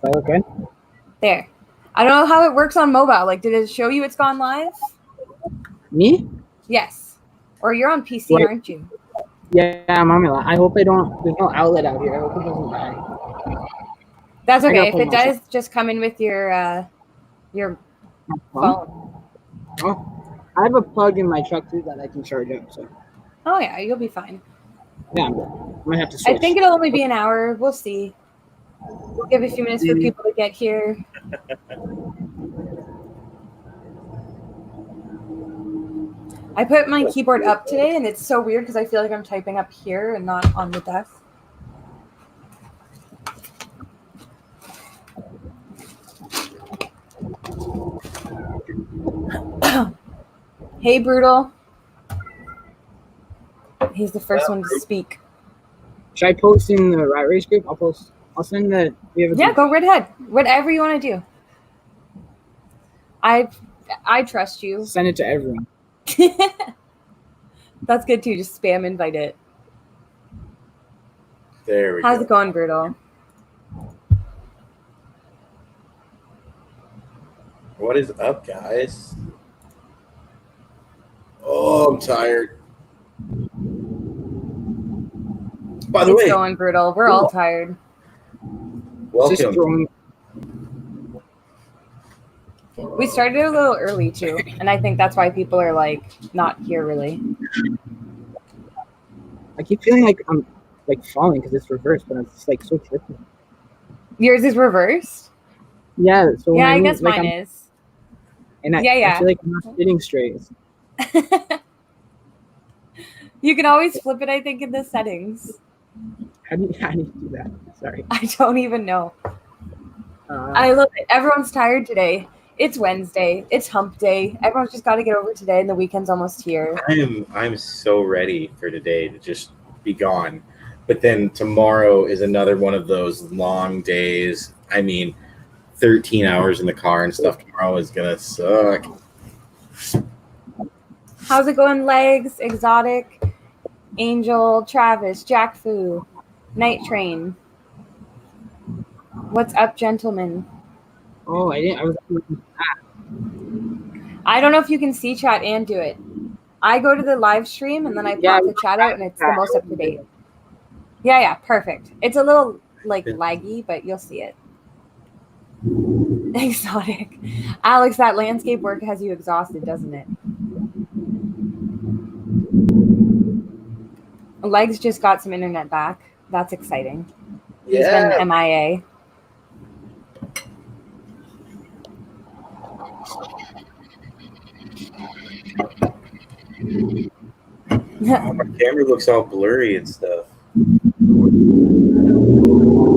Okay. There. I don't know how it works on mobile. Like, did it show you it's gone live? Me? Yes. Or you're on PC, Wait. aren't you? Yeah, I'm on my line. I hope I don't. There's no outlet out here. I hope it doesn't die. That's okay. If plug it does, just come in with your phone. Oh, I have a plug in my truck too that I can charge up. So Oh yeah, you'll be fine. yeah, I'm good. I might have to switch. I think it'll only be an hour. We'll see. We'll give a few minutes for people to get here. I put my keyboard up today, and it's so weird because I feel like I'm typing up here and not on the desk. Hey, Brutal. He's the first one to speak. Should I post in the Rat Race group? I'll send the. Yeah, go right ahead. Whatever you want to do. I trust you. Send it to everyone. That's good too. Just spam invite it. There we go. How's it going, Brutal? What is up, guys? Oh, I'm tired. By the way, it's going, Brutal. We're all tired. Welcome. We started a little early too, and I think that's why people are like not here really. I keep feeling like I'm like falling because it's reversed, but it's like so tricky. Yours is reversed? Yeah. So yeah, I guess like, mine is. And I feel like I'm not sitting straight. You can always flip it, I think, in the settings. How do you do that? Sorry. I don't even know. I love it. Everyone's tired today. It's Wednesday. It's hump day. Everyone's just got to get over today, and the weekend's almost here. I'm so ready for today to just be gone. But then tomorrow is another one of those long days. I mean, 13 hours in the car and stuff tomorrow is going to suck. How's it going, Legs, Exotic, Angel, Travis, Jack Fu, Night Train? What's up, gentlemen? Oh, I don't know if you can see chat and do it. I go to the live stream and then I pop the chat out and it's the most up to date. Yeah, perfect. It's a little like laggy, but you'll see it. Exotic. Alex, that landscape work has you exhausted, doesn't it? Legs just got some internet back. That's exciting. He's been MIA. Oh, my camera looks all blurry and stuff.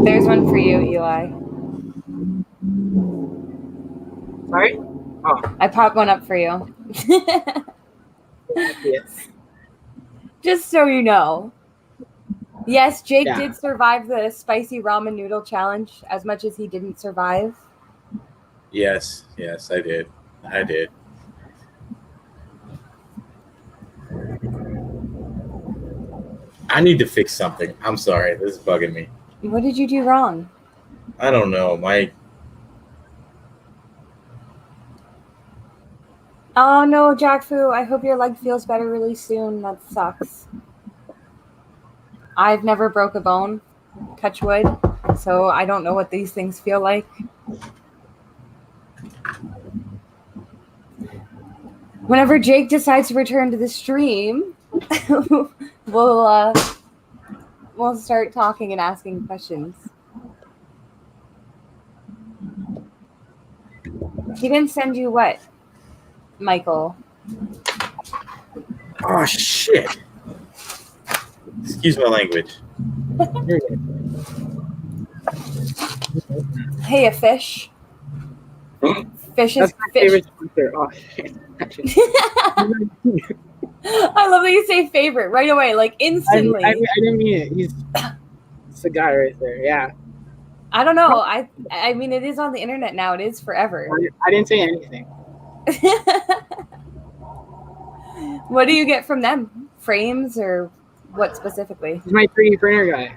There's one for you, Eli. Sorry? Oh. I popped one up for you. Yes. Just so you know. Yes, Jake did survive the spicy ramen noodle challenge as much as he didn't survive. Yes, I did. I need to fix something. I'm sorry. This is bugging me. What did you do wrong? I don't know. Oh, no, Jack Fu. I hope your leg feels better really soon. That sucks. I've never broke a bone, touch wood, so I don't know what these things feel like. Whenever Jake decides to return to the stream, we'll start talking and asking questions. He didn't send you what, Michael? Oh, shit. Excuse my language. Hey, a fish. Fish is my favorite sponsor. Oh, shit. I love that you say favorite right away, like instantly. I didn't mean it. It's a guy right there. Yeah. I don't know. I mean, it is on the internet now. It is forever. I didn't say anything. What do you get from them? Frames or what specifically? He's my 3D printer guy.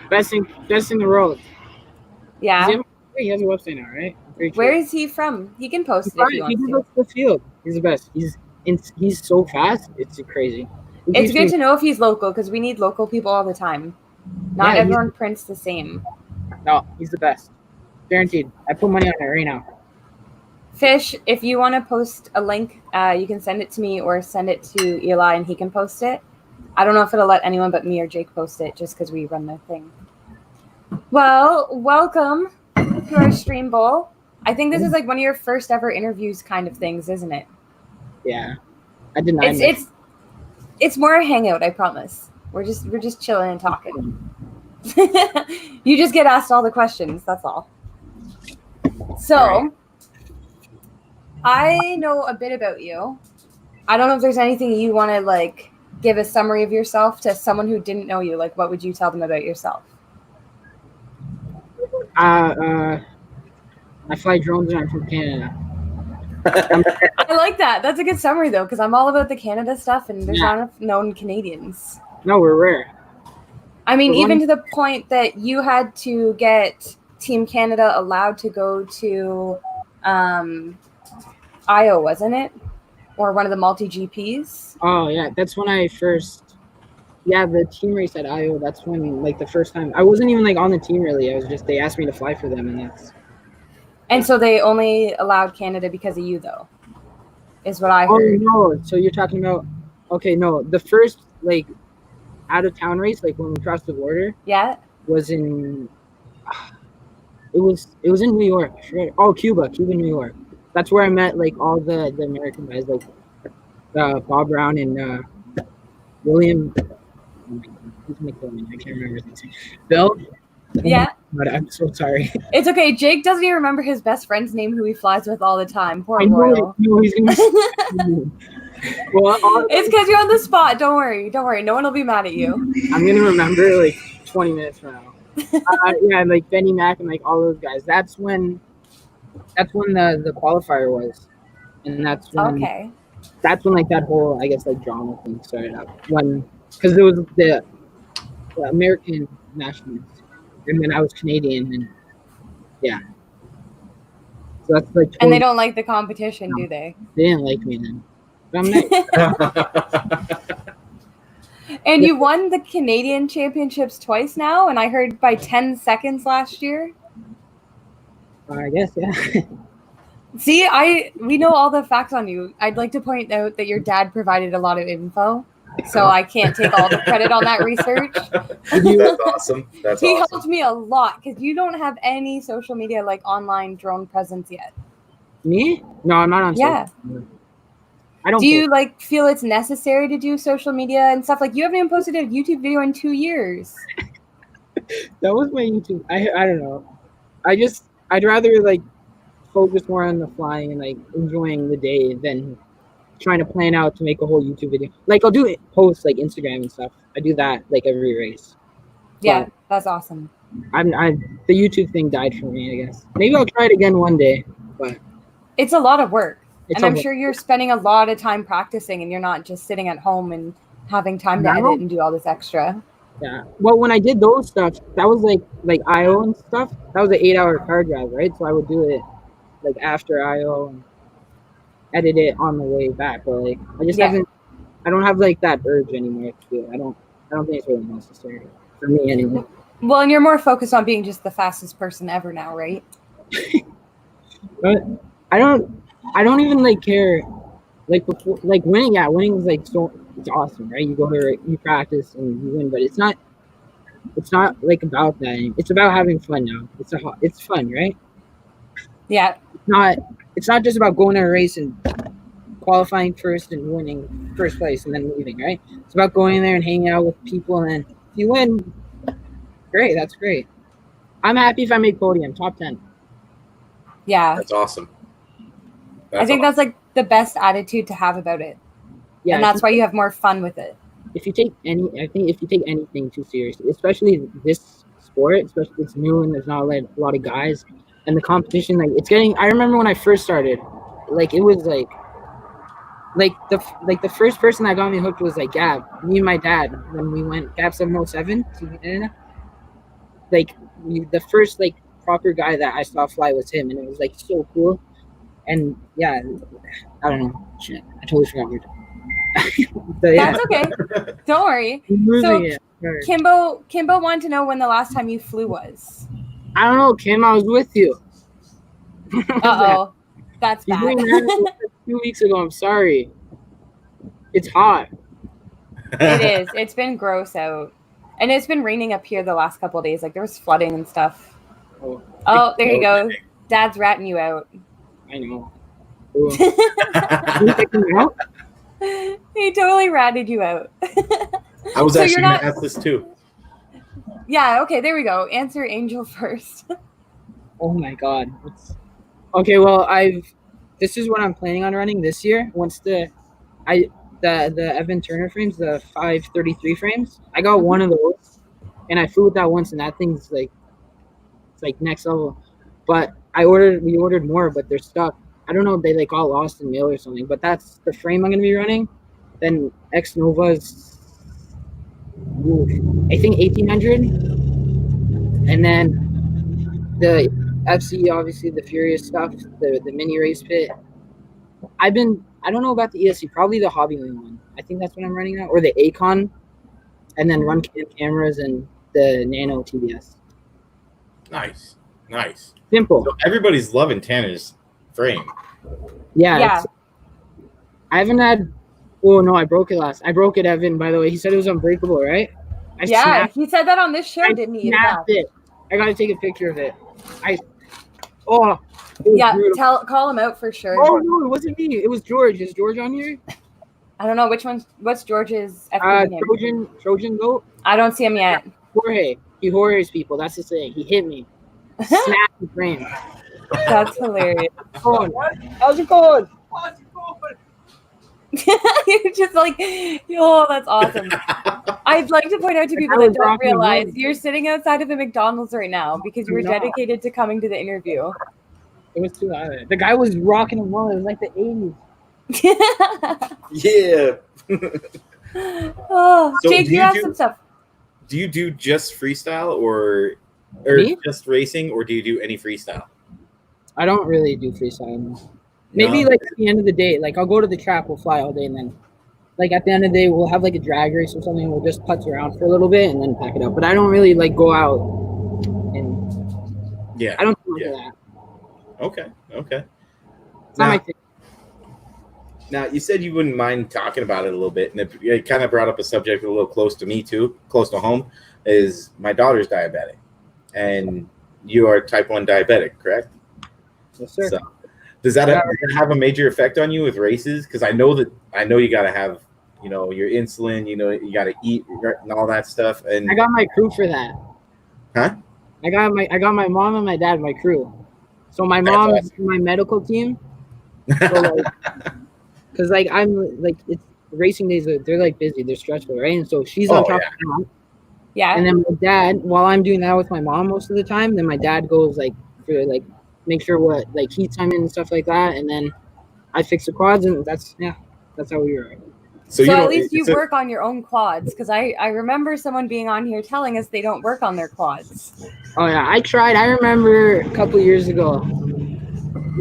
Best in the world. Yeah. He has a website now, right? I'm pretty Where sure. is he from? He can post it if he He wants can to. go to the field. He's the best. He's so fast. It's crazy. It's good to know if he's local because we need local people all the time. Not everyone prints the same. No, he's the best. Guaranteed. I put money on it right now. Fish, if you want to post a link, you can send it to me or send it to Eli and he can post it. I don't know if it'll let anyone but me or Jake post it just because we run the thing. Well, welcome to our stream, Bull. I think this is like one of your first ever interviews kind of things, isn't it? Yeah. I deny it's more a hangout, I promise. We're just chilling and talking. You just get asked all the questions, that's all. So, I know a bit about you. I don't know if there's anything you want to like give a summary of yourself to someone who didn't know you. Like, what would you tell them about yourself? I fly drones and I'm from Canada. I like that. That's a good summary though, because I'm all about the Canada stuff, and there's not enough known Canadians. No, we're rare. I mean, even to the point that you had to get Team Canada allowed to go to IO, wasn't it? Or one of the multi-GPs? Oh, yeah. That's when I first... Yeah, the team race at IO, that's when, like, the first time... I wasn't even, like, on the team, really. I was just... They asked me to fly for them, and that's... And so they only allowed Canada because of you, though, is what I heard. Oh, no. So you're talking about... Okay, no. The first, like, out-of-town race, like, when we crossed the border... Yeah? Was in... It was in New York. Sure. Oh, Cuba, New York. That's where I met, like, all the American guys, like Bob Brown and William. Who's McDormand? I can't remember his name. Bill? Yeah. But I'm so sorry. It's okay. Jake doesn't even remember his best friend's name, who he flies with all the time. Poor I know, Royal. he's gonna be well, it's because you're on the spot. Don't worry. No one will be mad at you. I'm going to remember, like, 20 minutes from now. Yeah, like Benny Mac and like all those guys. That's when the qualifier was, and that's when like that whole, I guess, like drama thing started up. Because there was the American nationals, and then I was Canadian, and yeah. So that's like. And they don't like the competition, do they? They didn't like me then. But I'm nice. And you won the Canadian championships twice now, and I heard by 10 seconds last year. I guess, yeah. See, we know all the facts on you. I'd like to point out that your dad provided a lot of info, so I can't take all the credit on that research. That's awesome. He helped me a lot because you don't have any social media, like online drone presence yet. Me? No, I'm not on social media. I don't. Do you like feel it's necessary to do social media and stuff? Like, you haven't even posted a YouTube video in 2 years. That was my YouTube. I don't know. I'd rather like focus more on the flying and like enjoying the day than trying to plan out to make a whole YouTube video. Like, I'll do it, post like Instagram and stuff. I do that like every race. Yeah, but that's awesome. The YouTube thing died for me, I guess. Maybe I'll try it again one day, but it's a lot of work. And I'm sure you're spending a lot of time practicing, and you're not just sitting at home and having time to edit and do all this extra. Yeah. Well, when I did those stuff, that was like IO and stuff. That was an 8-hour car drive, right? So I would do it like after IO and edit it on the way back. But like, I don't have like that urge anymore to do it. I don't think it's really necessary for me anyway. Well, and you're more focused on being just the fastest person ever now, right? But I don't even like care, like before, like winning. Yeah, winning is like it's awesome, right? You go there, you practice, and you win. But it's not like about that. It's about having fun now. It's fun, right? Yeah. It's not just about going to a race and qualifying first and winning first place and then leaving, right? It's about going there and hanging out with people, and then if you win, great. That's great. I'm happy if I make podium, top 10. Yeah. That's awesome. I think that's like the best attitude to have about it. Yeah, and that's why you have more fun with it. If you take anything too seriously, especially this sport, especially it's new and there's not a lot of guys, and the competition, like it's getting. I remember when I first started, like it was like the first person that got me hooked was like Gab, me and my dad when we went Gab 707 to Canada. like the first like proper guy that I saw fly was him, and it was like so cool. And yeah, I don't know. Shit, I totally forgot what but yeah, That's okay. Don't worry. So Kimbo wanted to know when the last time you flew was. I don't know, Kim. I was with you. Uh-oh. That's You bad. doing that 2 weeks ago. I'm sorry. It's hot. It is. It's been gross out. And it's been raining up here the last couple of days. Like there was flooding and stuff. Oh, there you go. Dad's ratting you out. I know. You take me out? He totally ratted you out. I was actually going to ask this too. Yeah, okay, there we go. Answer Angel first. Oh my god. Okay, well, this is what I'm planning on running this year. Once the Evan Turner frames, the 533 frames, I got one of those, and I flew with that once, and that thing's like, it's like next level. But we ordered more, but they're stuck. I don't know if they like got lost in mail or something, but that's the frame I'm gonna be running. Then X Nova's, I think 1800, and then the FC, obviously the Furious stuff, the mini race pit. I don't know about the ESC, probably the Hobbyland one. I think that's what I'm running at, or the Acon, and then run cameras and the Nano TBS. Nice. Simple. So everybody's loving Tanner's frame. Yeah. I haven't had. Oh no, I broke it last. I broke it, Evan. By the way, he said it was unbreakable, right? He said that on this show, didn't he? Snapped it. I gotta take a picture of it. Call him out for sure. Oh no, it wasn't me. It was George. Is George on here? I don't know what's George's FPV name? Trojan goat. I don't see him yet. Jorge. He Jorge's people. That's the thing. He hit me. Snapped the frame. That's hilarious. How's it going? You're just like, yo, that's awesome. I'd like to point out to people that don't realize you're sitting outside of a McDonald's right now because you were dedicated to coming to the interview. It was too loud. The guy was rocking and rolling. It was like the 80s. Yeah. So Jake, you have some stuff. Do you do just freestyle or just racing, or do you do any freestyle? I don't really do freestyle. Maybe like at the end of the day, like I'll go to the track, we'll fly all day, and then like at the end of the day, we'll have like a drag race or something. We'll just putz around for a little bit and then pack it up. But I don't really like go out and I don't do that. Okay. It's not my thing. Now, you said you wouldn't mind talking about it a little bit, and it kind of brought up a subject a little close to me too, close to home, is my daughter's diabetic, and you are type 1 diabetic, correct? Yes, sir. So, does that have a major effect on you with races? Because I know you got to have, your insulin, you got to eat and all that stuff. And I got my crew for that. Huh? I got my mom and my dad, my crew. So my mom is my medical team. So because I'm it's racing days, they're like busy, they're stressful, right? And so she's on top of that. Yeah. And then my dad, while I'm doing that with my mom most of the time, then my dad goes for make sure what heat time and stuff like that, and then I fix the quads, and that's how we are. So at least you work on your own quads, because I remember someone being on here telling us they don't work on their quads. Oh yeah, I tried. I remember a couple years ago,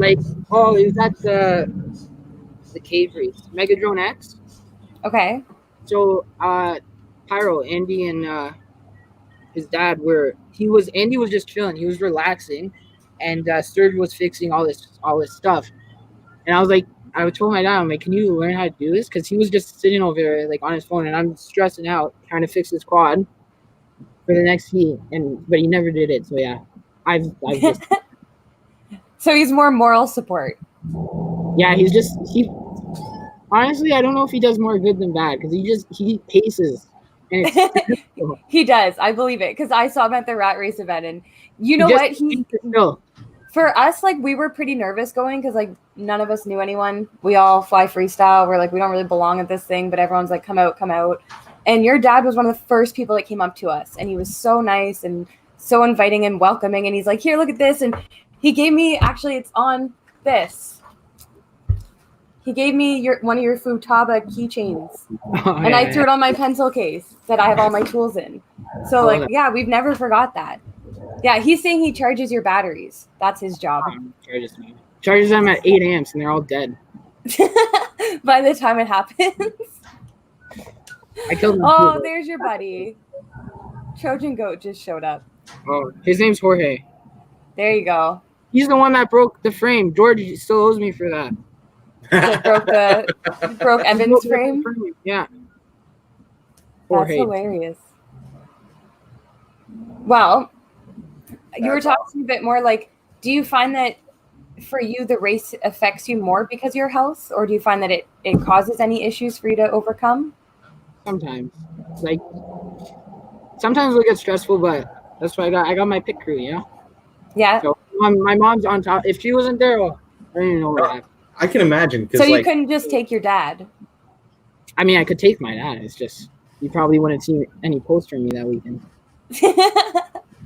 it was at the cave race, Megadrone X. Okay. So Pyro, Andy, and his dad Andy was just chilling. He was relaxing, and Sturge was fixing all this stuff. And I told my dad, I'm like, can you learn how to do this? Because he was just sitting over there on his phone, and I'm stressing out trying to fix his quad for the next heat, but he never did it. So yeah, I've just. So he's more moral support. Yeah, he. Honestly, I don't know if he does more good than bad, because he paces. And he does. I believe it, because I saw him at the rat race event, and you know what? For us, we were pretty nervous going, because none of us knew anyone. We all fly freestyle. We're we don't really belong at this thing, but everyone's like, come out. And your dad was one of the first people that came up to us, and he was so nice and so inviting and welcoming. And he's like, here, look at this. And he gave me, actually, it's on this. He gave me one of your Futaba keychains, I threw it on my pencil case that I have all my tools in. So, we've never forgot that. Yeah, he's saying he charges your batteries. That's his job. Charges them at 8 amps and they're all dead. By the time it happens. I killed him. Oh, there's your buddy. Trojan Goat just showed up. Oh, his name's Jorge. There you go. He's the one that broke the frame. George still owes me for that. That broke Evan's frame? Yeah. That's hilarious. Well, you were talking a bit more like, do you find that for you the race affects you more because of your health, or do you find that it causes any issues for you to overcome? Sometimes. Like, sometimes it'll get stressful, but that's why I got my pit crew, you know? Yeah. So my mom's on top. If she wasn't there, well, I don't even know what happened. I can imagine. So you couldn't just take your dad? I mean, I could take my dad. It's just, you probably wouldn't see any posts from me that weekend.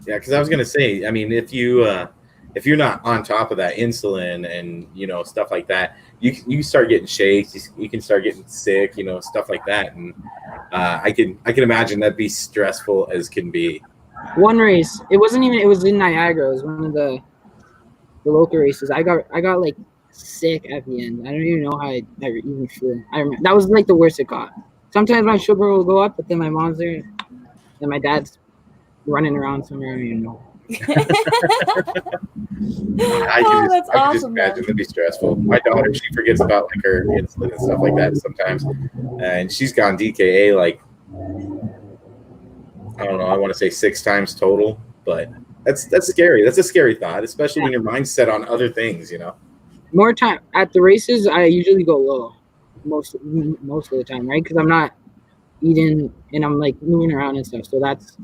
Yeah, because I was gonna say, I mean, if you're not on top of that insulin and stuff like that, you start getting shakes, you can start getting sick, stuff like that, and I can imagine that'd be stressful as can be. One race, it was in Niagara. It was one of the local races. I got like sick at the end. I don't even know how I even flew. I remember that was like the worst it got. Sometimes my sugar will go up, but then my mom's there, and my dad's running around somewhere. I don't even know. I can just imagine it'd be stressful. My daughter, she forgets about like her insulin and stuff like that sometimes, and she's gone DKA like, I don't know, I want to say 6 times total, but that's scary. That's a scary thought, especially when your mind's set on other things, More time at the races, I usually go low most of the time, right? Because I'm not eating and I'm like moving around and stuff. So that's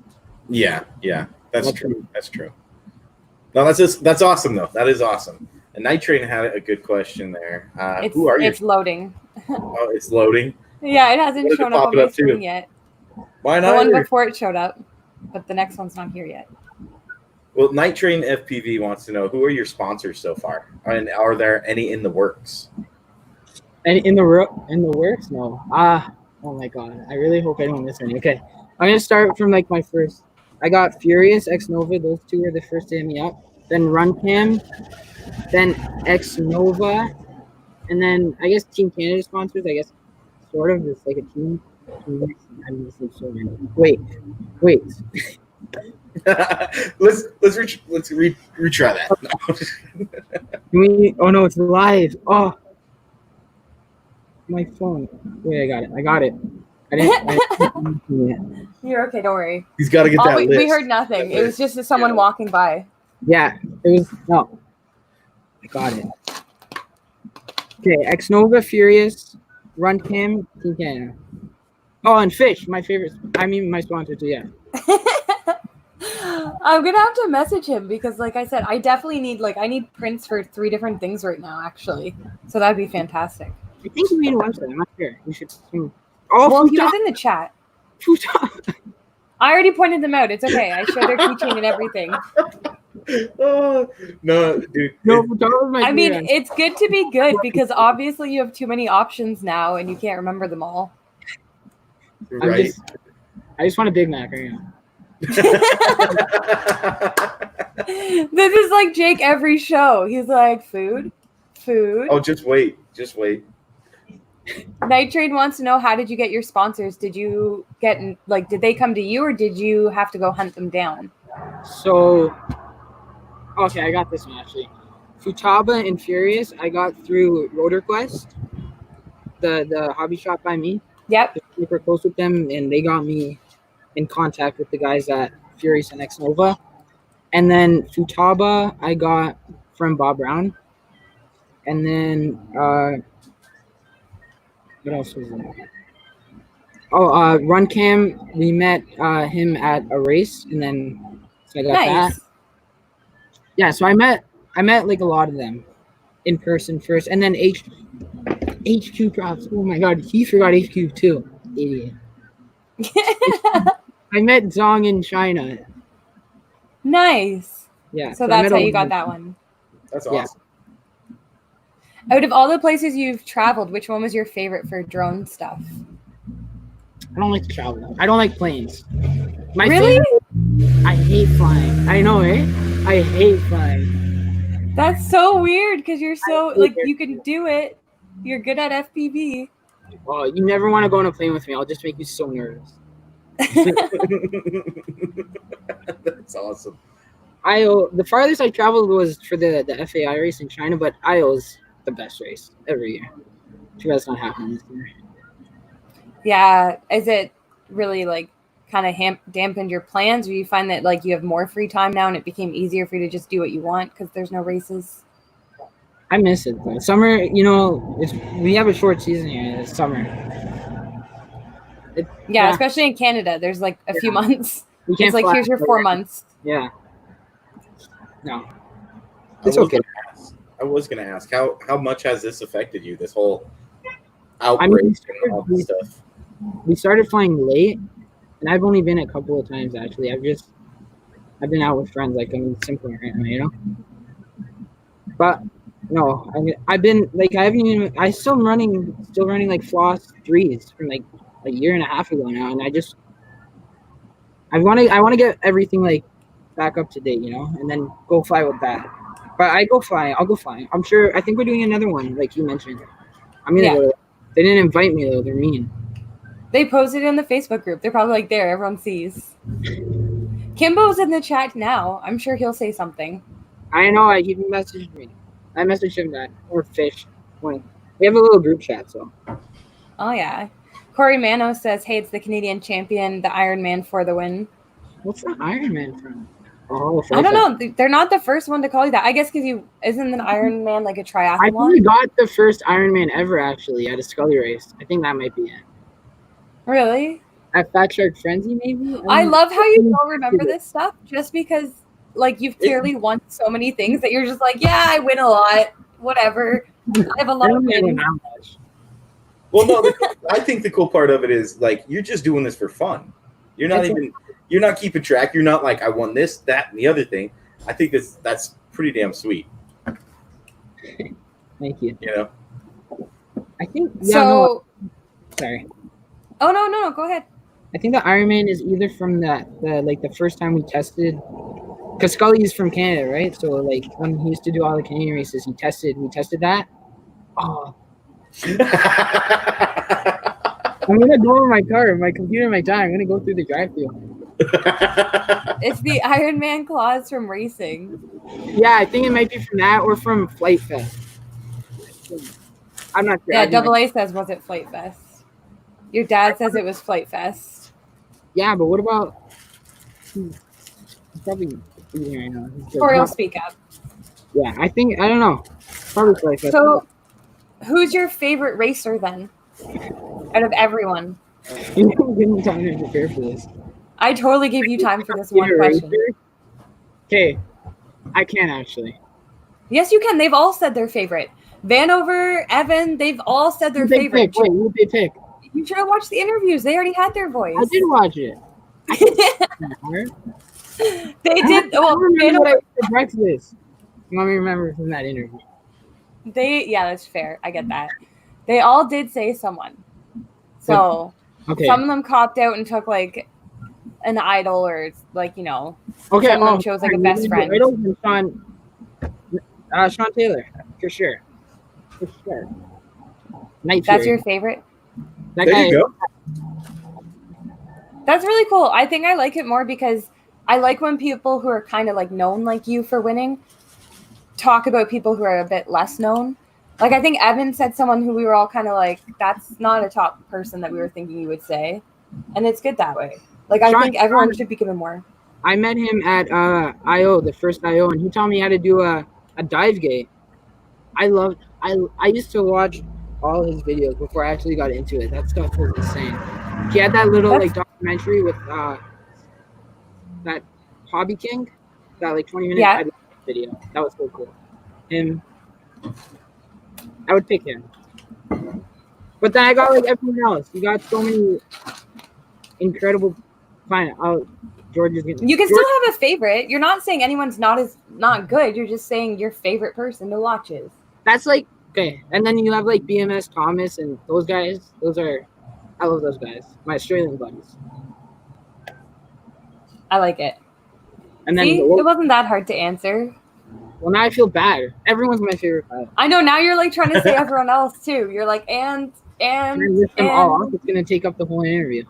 that's true. That's true. No, that's awesome though. That is awesome. And Night Train had a good question there. Who are you? It's loading. Oh, it's loading. Yeah, it hasn't shown up on my screen yet. Why not? The one before it showed up, but the next one's not here yet. Well, Night Train FPV wants to know, who are your sponsors so far, and are there any in the works? And in the works? No. Oh my god. I really hope I don't miss any. Okay, I'm gonna start from like my first. I got Furious, X Nova. Those two were the first to hit me up. Then Runcam, then X Nova, and then I guess Team Canada sponsors. I guess sort of. It's like a team. I'm missing so many. Wait. let's retry that. Oh no, it's live. Oh, my phone. Wait, I got it. I didn't. You're okay. Don't worry. He's got to get that list. We heard nothing. It was just someone walking by. Yeah, it was. No, I got it. Okay, X Nova, Furious, Runcam, Team Canada. Oh, and Fish, my favorite. I mean, my sponsor too. Yeah. I'm gonna have to message him because, like I said, I definitely need I need prints for 3 different things right now, actually. So that'd be fantastic. I think he made a website. I'm not sure. We should. Oh, well, he was in the chat. Futon. I already pointed them out. It's okay. I showed their keychain and everything. Oh no, dude. No, I mean, it's good to be good because obviously you have too many options now and you can't remember them all. Right. I just want a Big Mac right now. This is like Jake every show. He's like, food. Oh, just wait. Night Train wants to know, how did you get your sponsors? Did you get did they come to you or did you have to go hunt them down? So, okay, I got this one actually. Futaba and Furious, I got through RotorQuest, the hobby shop by me. Yep. Super close with them, and they got me in contact with the guys at Furious and X Nova. And then Futaba, I got from Bob Brown. And then, what else was there? Oh, Runcam, we met him at a race, and then so I got that. Yeah, so I met like a lot of them in person first, and then HQ drops. Oh my god, he forgot HQ too. Idiot. I met Zong in China. Nice. Yeah. So that's how you got that one. That's awesome. Out of all the places you've traveled, which one was your favorite for drone stuff? I don't like to travel. I don't like planes. My really? I hate flying. I know, eh? I hate flying. That's so weird because you're so hate like it. you can do it. You're good at FPV. Oh, you never want to go on a plane with me. I'll just make you so nervous. That's awesome. The farthest I traveled was for the FAI race in China, but IO's the best race every year. Sure, that's not happening this year. Yeah, is it really like kind of dampened your plans, or you find that like you have more free time now and it became easier for you to just do what you want because there's no races? I miss it though. Summer, you know, we have a short season here. It's summer. Yeah, especially in Canada, there's like a few months. We can't it's like fly here's your 4 months. Yeah. No. It's okay. I was gonna ask how much has this affected you? This whole outbreak and all this stuff. We started flying late, and I've only been a couple of times actually. I've been out with friends, like I'm simple right now, you know. But no, I've been like I still running like floss 3s from like a year and a half ago now, and I want to get everything like back up to date, you know, and then go fly with that. But I'll go flying. I'm sure. I think we're doing another one, like you mentioned. I'm gonna go. They didn't invite me though. They're mean. They posted in the Facebook group. They're probably like there. Everyone sees. Kimbo's in the chat now. I'm sure he'll say something. I know. He messaged me. I messaged him that or Fish. We have a little group chat, so. Oh yeah. Corey Mano says, "Hey, it's the Canadian champion, the Iron Man for the win." What's the Iron Man from? Oh, I don't know. They're not the first one to call you that. I guess because isn't an Iron Man like a triathlon? I think we got the first Iron Man ever actually at a Scully race. I think that might be it. Really? At Fat Shark Frenzy, maybe. I love how you don't remember this stuff just because, like, you've clearly won so many things that you're just like, yeah, I win a lot. Whatever. I have a lot of wins. Well, no, I think the cool part of it is like you're just doing this for fun. You're not keeping track. You're not like I won this, that, and the other thing. I think that's pretty damn sweet. Thank you. You know. I think sorry. Oh no, go ahead. I think the Ironman is either from the first time we tested, because Scully is from Canada, right? So like when he used to do all the Canadian races, we tested that. Oh. I'm gonna go in my car, my computer, my time. I'm gonna go through the drive-thru. It's the Iron Man claws from racing. Yeah, I think it might be from that or from Flight Fest. I'm not sure. Yeah, Double A says, was it Flight Fest? Your dad says it was Flight Fest. Yeah, but what about? He's probably right now. Or he'll speak up. Yeah, I don't know. Probably Flight Fest. So, who's your favorite racer then? Out of everyone. You didn't give me time to prepare for this. I totally gave you time for this one question. Okay, I can actually. Yes, you can. They've all said their favorite. Vanover, Evan, they've all said their favorite. Wait, who did they pick? You should have watched the interviews. They already had their voice. I did watch it. They did. Well, Vanover. Let me remember from that interview. Yeah, that's fair. I get that. They all did say someone. So some of them copped out and took like an idol or like, you know, some of them chose like a best friend. Sean Taylor, for sure. For sure. That's your favorite? There you go. That's really cool. I think I like it more because I like when people who are kind of like known like you for winning talk about people who are a bit less known. Like, I think Evan said someone who we were all kind of like, that's not a top person that we were thinking you would say. And it's good that way. Like, I think everyone should be given more. I met him at IO, the first IO, and he taught me how to do a dive gate. I used to watch all his videos before I actually got into it. That stuff was insane. He had that little like documentary with that Hobby King, that like 20-minute video. That was so cool. I would pick him. But then I got like everyone else. You got so many incredible. Fine. George is getting. You can still have a favorite. You're not saying anyone's not good. You're just saying your favorite person to watch is. That's like okay. And then you have like BMS Thomas and those guys. I love those guys. My Australian buddies. I like it. And then See, it wasn't that hard to answer. well, now I feel bad. Everyone's my favorite pilot. I know, now you're like trying to say everyone else too. You're like, If I list them all off, it's gonna take up the whole interview.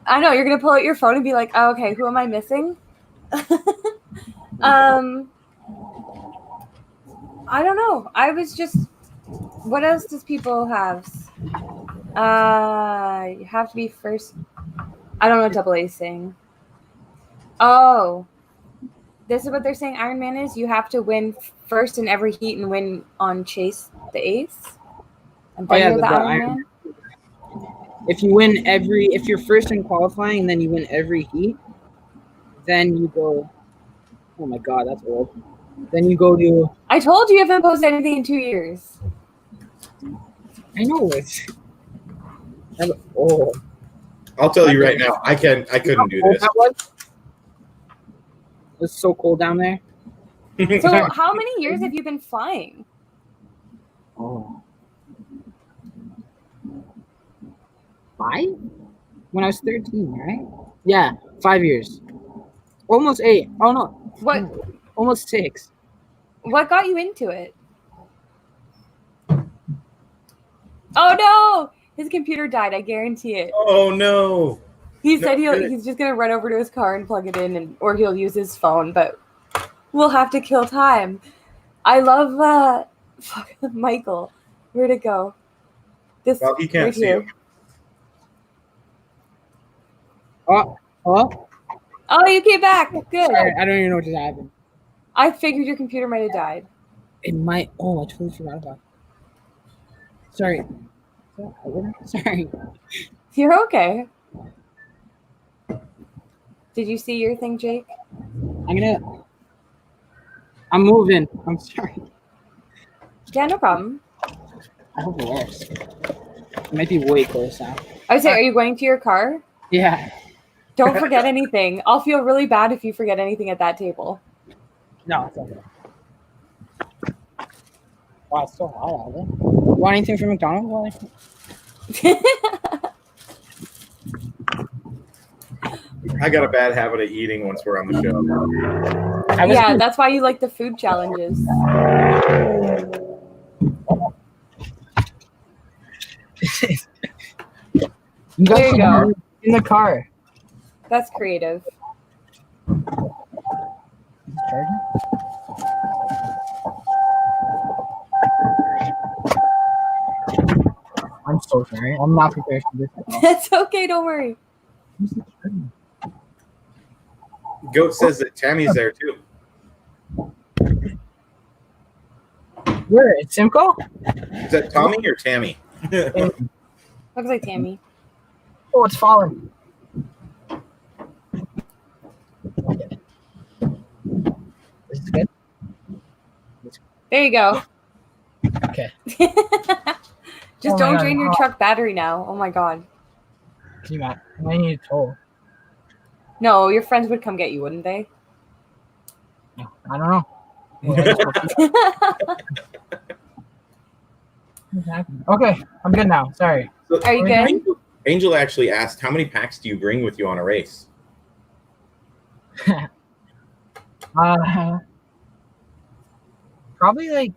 I know, you're gonna pull out your phone and be like, oh, okay, who am I missing? I don't know. I was just, what else does people have? You have to be first. I don't know what double A is saying. Oh, this is what they're saying Iron Man is. You have to win first in every heat and win on chase the ace. And then you're the Iron Man. If you're first in qualifying and then you win every heat, then you go, oh my god, that's old. Then you go to... I told you haven't posted anything in 2 years. I know it's... Oh. I'll tell you right now, I couldn't do this. It was so cold down there. So how many years have you been flying? Oh. 5? When I was 13, right? Yeah, 5 years. Almost 8. Oh no. What? Almost 6. What got you into it? Oh no! His computer died, I guarantee it. Oh no. He said he's just gonna run over to his car and plug it in, or he'll use his phone, but we'll have to kill time. I love Michael. Where'd it go? This Well, he can't right see here. you. Oh, you came back. Good. Sorry, I don't even know what just happened. I figured your computer might have died. It might. Oh, I totally forgot about it. Sorry. Sorry. You're okay. Did you see your thing, Jake? I'm moving. I'm sorry. Yeah, no problem. I hope it works. It might be way close now. I would say, are you going to your car? Yeah. Don't forget anything. I'll feel really bad if you forget anything at that table. No, it's okay. Wow, it's so hot out there. Want anything from McDonald's? I got a bad habit of eating once we're on the show. Yeah, that's why you like the food challenges. There you go. In the car. That's creative. I'm so sorry. I'm not prepared for this. It's okay. Don't worry. Goat says that Tammy's there too. Where? It's Simcoe? Is that Tommy or Tammy? Looks like Tammy. Oh, it's falling. This is good. There you go. Okay. Just don't drain your truck battery now. Oh my god. Can you imagine? I need a tow. No, your friends would come get you, wouldn't they? I don't know. Okay, I'm good now. Sorry. So, are you good? Angel actually asked, how many packs do you bring with you on a race? Probably like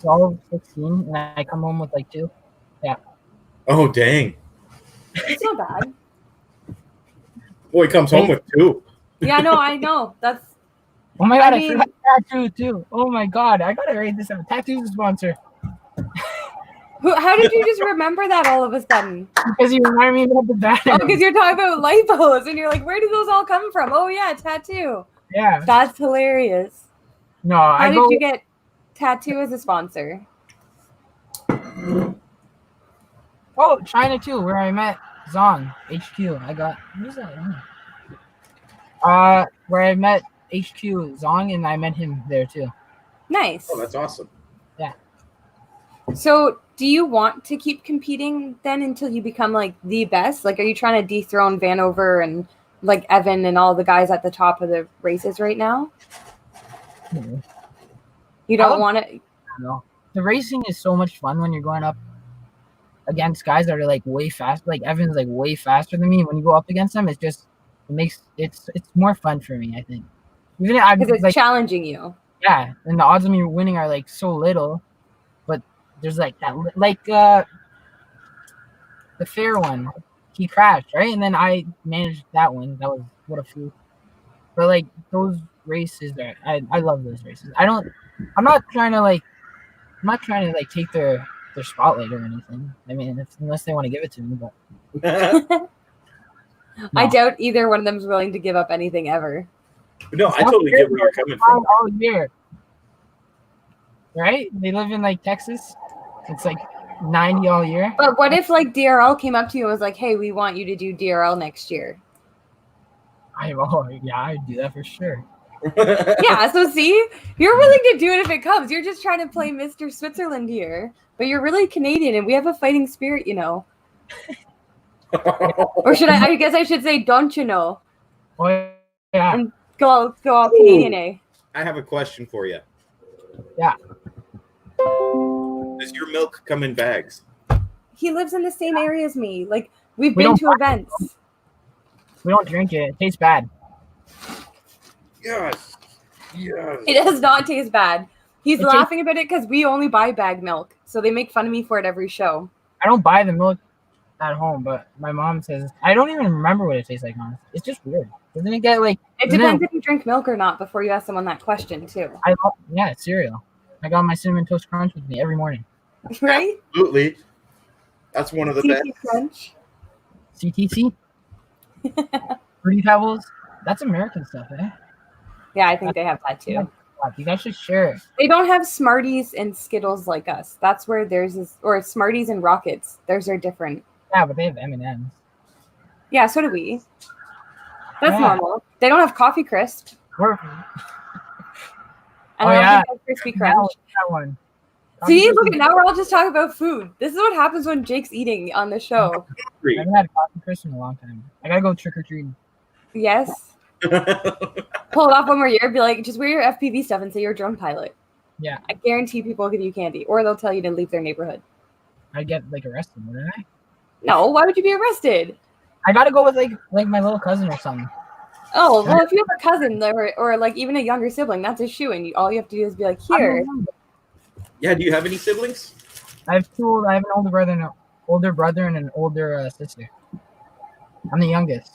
12, 16, and I come home with like 2. Yeah. Oh, dang. It's not bad. Boy comes home with 2. Yeah, no, I know. That's. Oh my god, I forgot tattoo too. Oh my god, I gotta write this out. Tattoo's a sponsor. How did you just remember that all of a sudden? Because you reminded me about the battery. Oh, because you're talking about lipos, and you're like, where do those all come from? Oh yeah, tattoo. Yeah. That's hilarious. No, How did you get tattoo as a sponsor? Oh, China too, where I met Zong HQ. I got who's that? Where I met HQ Zong, and I met him there too. Nice. Oh, that's awesome. Yeah. So, do you want to keep competing then until you become like the best? Like, are you trying to dethrone Vanover and like Evan and all the guys at the top of the races right now? Mm-hmm. You don't want to. No, the racing is so much fun when you're going up against guys that are like way fast. Like Evan's like way faster than me. When you go up against them, it's more fun for me, I think. Even I Because it's like challenging you. yeah, and the odds of me winning are like so little, but there's like that the fair one. He crashed, right? And then I managed that one. That was what a fluke. But like those races I love those races. I'm not trying to like take their spotlight or anything. I mean, unless they want to give it to me, but I no. doubt either one of them is willing to give up anything ever. No, I totally get where you're coming from. All year, right? They live in like Texas. It's like 90 all year. But what if like DRL came up to you and was like, "Hey, we want you to do DRL next year"? I'd do that for sure. Yeah, so see, you're willing to do it if it comes. You're just trying to play Mr. Switzerland here, but you're really Canadian, and we have a fighting spirit, you know. Or should I guess I should say, don't you know? Oh yeah. And go all Canadian, eh? I have a question for you. Yeah. Does your milk come in bags? He lives in the same area as me. Like, we've We been don't to events. We don't drink it. It tastes bad. Yes. Yes. It does not taste bad. He's It laughing about it because we only buy bag milk. So they make fun of me for it every show. I don't buy the milk at home, but my mom says I don't even remember what it tastes like. Honestly, it's just weird. Doesn't it get like? It depends if you drink milk or not before you ask someone that question, too. Yeah, cereal. I got my cinnamon toast crunch with me every morning. Right? Absolutely. That's one of the best. CT Crunch. CTC. Fruity Pebbles. That's American stuff, eh? Yeah, I think they have that too. You guys should share it. They don't have Smarties and Skittles like us. That's where theirs is, or Smarties and Rockets. Theirs are different. Yeah, but they have M&Ms. Yeah, so do we. That's Yeah. normal. They don't have Coffee Crisp. We're- And Oh, I don't yeah. think they have Crispy Crunch. That one. See, look, now we're all just talking about food. This is what happens when Jake's eating on the show. I haven't had a coffee crisp in a long time. I gotta go trick or treating. Yes. Pull it off one more year. Be like, just wear your FPV stuff and say you're a drone pilot. Yeah, I guarantee people will give you candy, or they'll tell you to leave their neighborhood. I'd get like arrested, wouldn't I? No, why would you be arrested? I gotta go with like my little cousin or something. Oh, well, if you have a cousin or like even a younger sibling, that's a shoe, and all you have to do is be like, here. Yeah, do you have any siblings? I have an older brother and an older sister. I'm the youngest.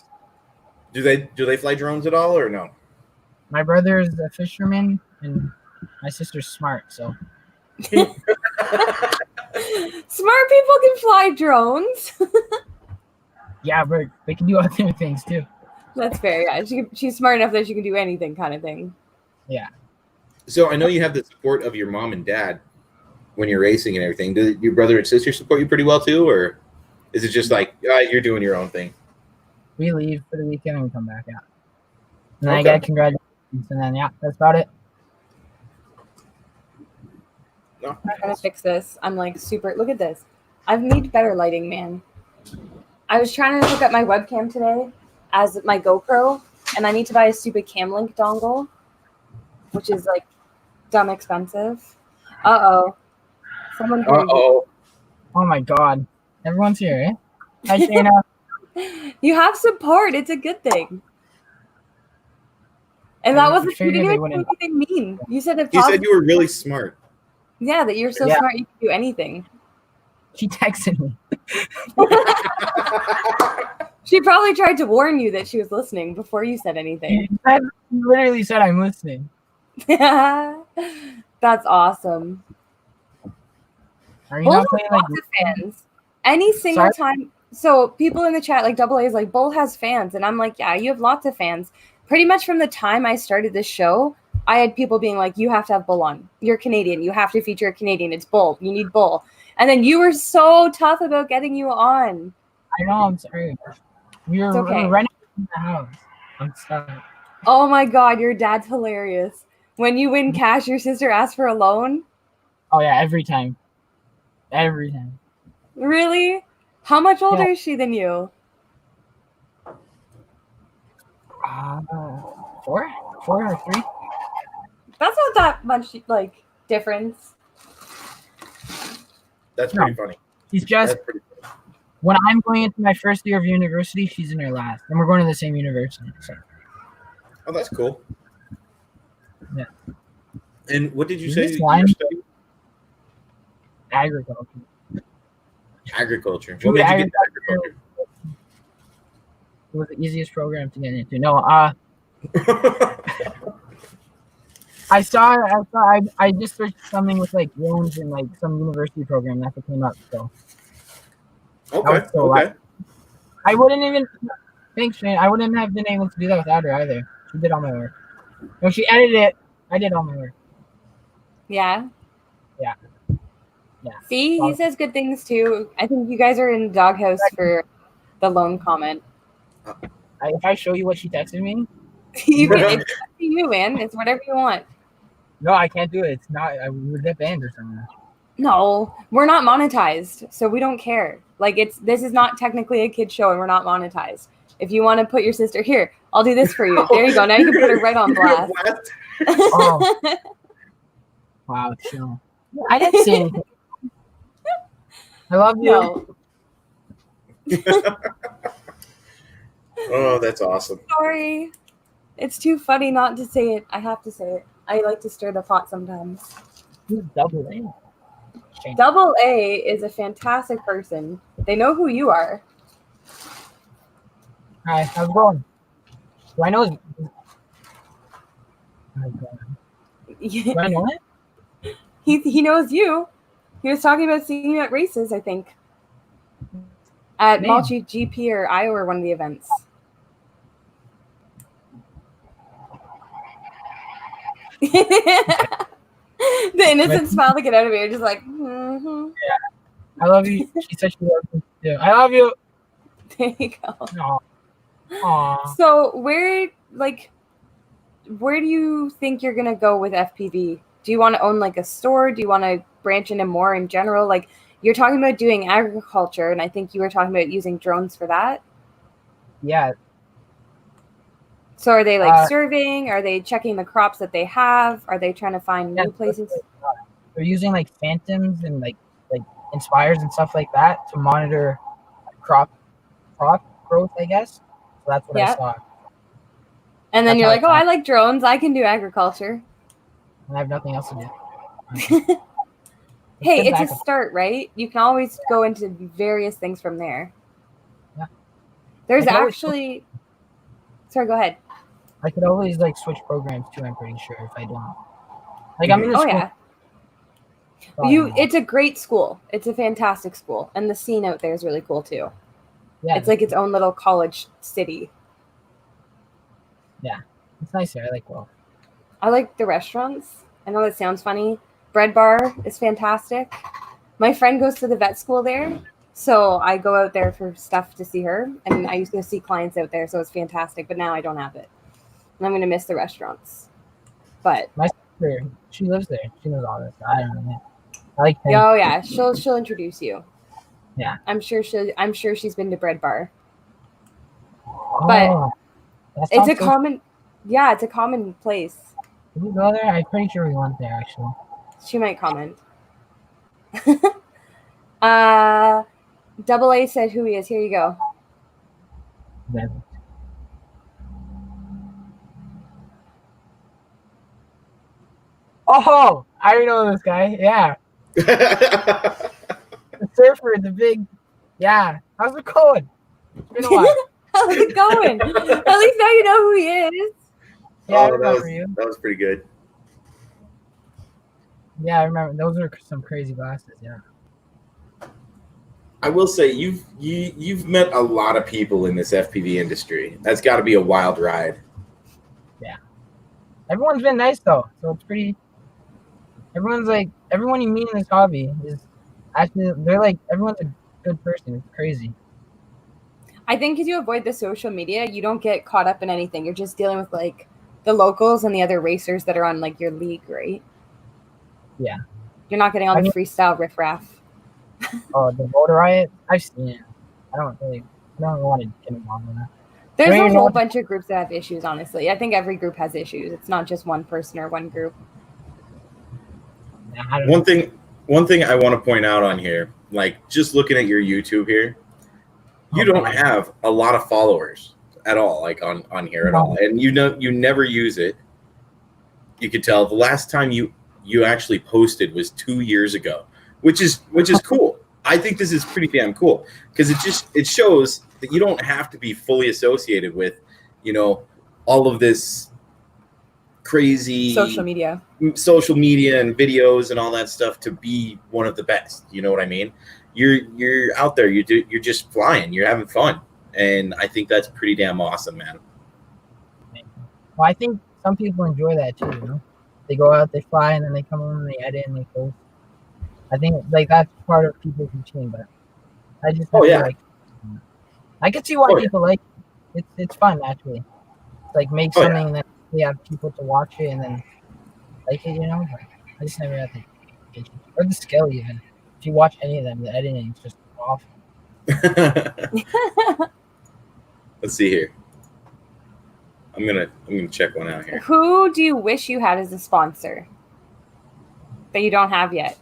Do they fly drones at all or no? My brother is a fisherman and my sister's smart, so Smart people can fly drones. yeah, but they can do other things too. That's fair. Yeah, she's smart enough that she can do anything, kind of thing. Yeah. So I know you have the support of your mom and dad when you're racing and everything. Do your brother and sister support you pretty well too, or is it just like you're doing your own thing? We leave for the weekend and we come back out. And then Okay. I get congratulations, and then yeah, that's about it. No. I'm gonna fix this. I'm like super. Look at this. I've made better lighting, man. I was trying to hook up my webcam today as my GoPro, and I need to buy a stupid Camlink dongle, which is like dumb expensive. Someone. Uh-oh. Oh my god. Everyone's here, eh? Hi, Shayna. You have support. It's a good thing. And that wasn't. You didn't even say anything mean. You said if You said you were really smart. Yeah, that you're so smart you can do anything. She texted me. She probably tried to warn you that she was listening before you said anything. She literally said I'm listening. That's awesome. Are you not playing like lots of fans? Any single time. So people in the chat, like Double A is like, Bull has fans. And I'm like, yeah, you have lots of fans. Pretty much from the time I started this show, I had people being like, you have to have Bull on. You're Canadian. You have to feature a Canadian. It's Bull. You need Bull. And then you were so tough about getting you on. I know, I'm sorry. We're running in the house. I'm sorry. Oh my God, your dad's hilarious. When you win cash, your sister asks for a loan? Oh yeah, every time. Every time. Really? How much older is she than you? 4 or 3. That's not that much like difference. That's pretty funny. She's just when I'm going into my first year of university, she's in her last, and we're going to the same university. So. Oh, that's cool. Yeah. And what did you Is say this you line- were studying? Agriculture. Agriculture. What Dude, made you get into agriculture? It was the easiest program to get into. No, I just searched something with like drones and like some university program that's what came up. So Okay. so Okay. I wouldn't even. Thanks, Shane. I wouldn't have been able to do that without her either. She did all my work. When she edited it, I did all my work. Yeah. Yeah. See, he says good things too. I think you guys are in doghouse for the lone comment. If I show you what she texted me, You can, it's up to you, man. It's whatever you want. no, I can't do it. It's not. I would get banned or something. No, we're not monetized, so we don't care. Like this is not technically a kid show, and we're not monetized. If you want to put your sister here, I'll do this for you. There you go. Now you can put her right on blast. Oh. Wow, chill. I didn't say anything. I love you. No, Oh, that's awesome. sorry. It's too funny not to say it. I have to say it. I like to stir the pot sometimes. Who's double A? Shane. Double A is a fantastic person. They know who you are. Hi, how's it going? Do I know his... Oh, God. Do I know it? He knows you. He was talking about seeing you at races, I think. At Man. Mulchi GP or Iowa or one of the events. The innocent smile to get out of here, just like, mm-hmm. I love you. She said she loves me too. I love you. There you go. Aw. Aw. So where do you think you're gonna go with FPV? Do you want to own like a store? Do you want to branch into more in general? Like you're talking about doing agriculture, and I think you were talking about using drones for that. Yeah. So are they like surveying? Are they checking the crops that they have? Are they trying to find Yeah, new places? They're using like phantoms and like inspires and stuff like that to monitor crop growth, I guess. So that's what I saw. And then That's you're how like, oh, I like drones. I can do agriculture. And I have nothing else to do. Hey, it's a agriculture. start, right? You can always go into various things from there. Yeah. There's I can always actually... Sorry, go ahead. I could always like switch programs too. I'm pretty sure if I don't. Like I'm in the Oh, school. yeah. It's a great school. It's a fantastic school. And the scene out there is really cool too. Yeah. It's like its own little college city. Yeah. It's nice here. I like Guelph. I like the restaurants. I know that sounds funny. Bread Bar is fantastic. My friend goes to the vet school there. So I go out there for stuff to see her. And I used to see clients out there. So it's fantastic. But now I don't have it. And I'm going to miss the restaurants. But My sister, she lives there. She knows all this. I don't know. I like things. oh yeah, she'll introduce you. Yeah. I'm sure she's been to Bread Bar. Oh, But that it's sounds a so- common it's a common place. Did we go there? I'm pretty sure we went there actually. She might comment. Double A said who he is. Here you go. Then. Oh, I already know this guy. Yeah, the surfer, the big. Yeah, how's it going? It's been a while. How's it going? At least now you know who he is. Yeah, I Oh, remember you. that was pretty good. Yeah, I remember. Those are some crazy glasses. Yeah. I will say you've met a lot of people in this FPV industry. That's got to be a wild ride. Everyone's been nice though, so it's pretty. Everyone you meet in this hobby is actually everyone's a good person. It's crazy. I think as you avoid the social media, you don't get caught up in anything. You're just dealing with like the locals and the other racers that are on like your league, right? Yeah. You're not getting all the freestyle riffraff. Oh, the voter riot. I've seen it. I don't want to get involved in that. There's I don't a even know whole what to- bunch of groups that have issues, honestly. I think every group has issues. It's not just one person or one group. Yeah, I don't know. One thing I want to point out on here, like just looking at your YouTube here, you don't have a lot of followers at all, like on here at all, and you never use it. you could tell the last time you actually posted was 2 years ago, which is cool. I think this is pretty damn cool because it shows that you don't have to be fully associated with, all of this crazy Social media and videos and all that stuff to be one of the best. You know what I mean? You're out there. You're just flying. You're having fun, and I think that's pretty damn awesome, man. Well, I think some people enjoy that too. They go out, they fly, and then they come home and they edit and they post. I think that's part of people's routine, but I just I can see why people like it. It's fun actually. It's make something that we have people to watch it and then like it, But I just never had the patience or the skill even. If you watch any of them, the editing is just awful. Let's see here. I'm gonna check one out here. Who do you wish you had as a sponsor that you don't have yet?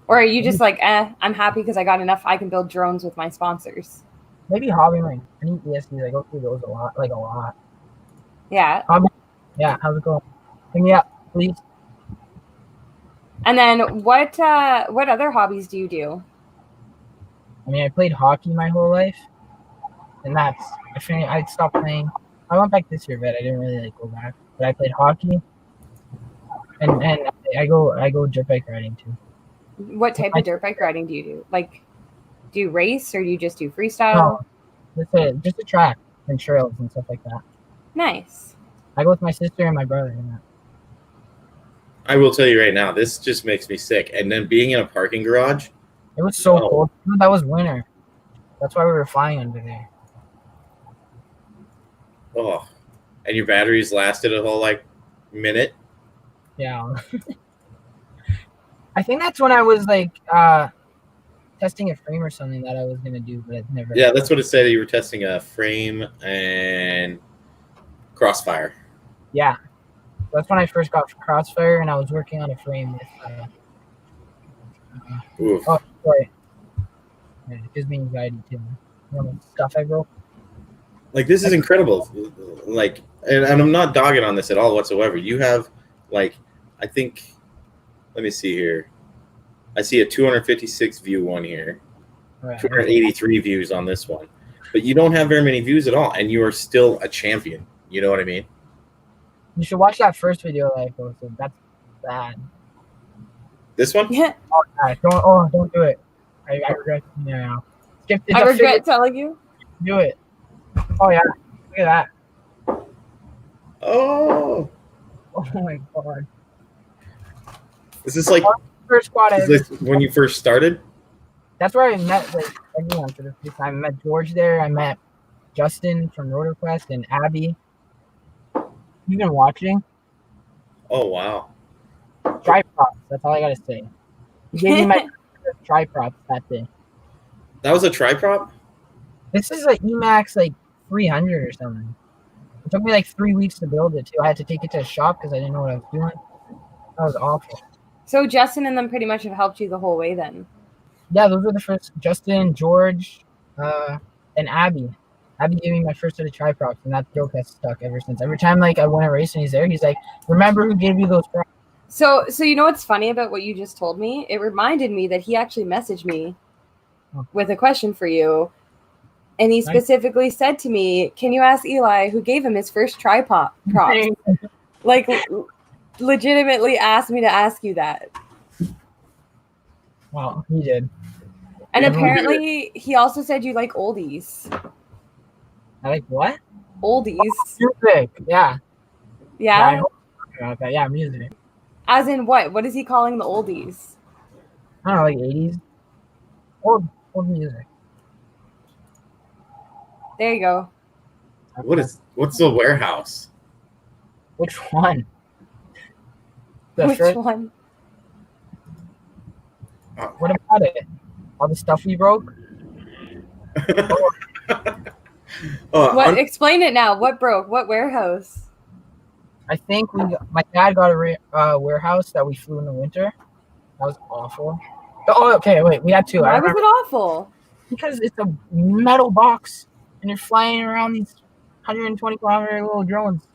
Or are you just I'm happy because I got enough, I can build drones with my sponsors? Maybe Hobbyline. I need ESCs. I go through those a lot. Yeah. Yeah, how's it going? Hit me up, please. And then what other hobbies do you do? I mean, I played hockey my whole life, and I stopped playing. I went back this year, but I didn't really go back. But I played hockey, and I go dirt bike riding too. What type of dirt bike riding do you do? Do you race or do you just do freestyle? No, just a track and trails and stuff like that. Nice. I go with my sister and my brother. I will tell you right now, this just makes me sick. And then being in a parking garage. It was so cold. That was winter. That's why we were flying under there. Oh, and your batteries lasted a whole minute? Yeah. I think that's when I was testing a frame or something that I was going to do, but it never. Yeah, that's what it said. You were testing a frame and Crossfire. Yeah. That's when I first got Crossfire, and I was working on a frame with. Oh, sorry. Yeah, it gives me anxiety too. Stuff I broke. This is incredible. And I'm not dogging on this at all whatsoever. You have, I think, let me see here. I see a 256 view one here, right. 283 views on this one. But you don't have very many views at all, and you are still a champion. You know what I mean? You should watch that first video that I posted. That's bad. This one? Yeah. Don't do it. I regret it now. I regret telling you. Do it. Oh yeah. Look at that. Oh. Oh my god. Is this first squad when you first started? That's where I met everyone for the first time. I met George there. I met Justin from RotorQuest and Abby. You've been watching? Oh wow. Triprops. That's all I gotta say. You gave me my triprops that day. That was a triprop? This is an Emax 300 or something. It took me 3 weeks to build it too. I had to take it to a shop because I didn't know what I was doing. That was awful. So Justin and them pretty much have helped you the whole way then? Yeah, those were the first. Justin, George, and Abby. Abby gave me my first set of triprops, and that joke has stuck ever since. Every time I win a race and he's there, he's like, "Remember who gave you those props?" So you know what's funny about what you just told me? It reminded me that he actually messaged me with a question for you, and he specifically said to me, "Can you ask Eli who gave him his first tripod prop?" Legitimately asked me to ask you that. Wow, he did. And apparently, he also said you like oldies. I like what? Oldies. Music. Yeah. Yeah? Yeah, music. As in what? What is he calling the oldies? I don't know, 80s. Old music. There you go. What's the warehouse? Which one? Which one? What about it? All the stuff we broke? What? Explain it now. What broke? What warehouse? I think my dad got a warehouse that we flew in the winter. That was awful. Oh, okay, wait. We had two. Why was it awful? Because it's a metal box, and you're flying around these 120-kilometer little drones.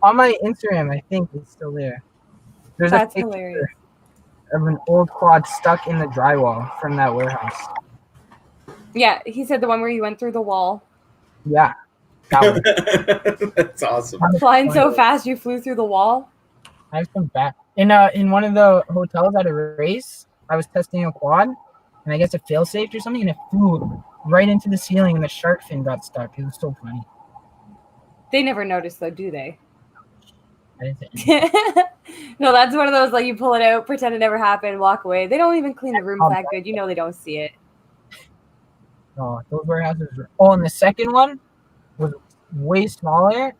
On my Instagram, I think it's still there. There's That's a picture hilarious. of an old quad stuck in the drywall from that warehouse. Yeah, he said the one where you went through the wall. Yeah, that one. That's awesome. Flying so fast you flew through the wall. I have some back in one of the hotels at a race. I was testing a quad, and I guess it fail safed or something, and it flew right into the ceiling, and the shark fin got stuck. It was so funny. They never notice though, do they? I didn't say anything. No, that's one of those like you pull it out, pretend it never happened, walk away. They don't even clean the room that good. You know they don't see it. Oh, those warehouses. Oh, and the second one was way smaller,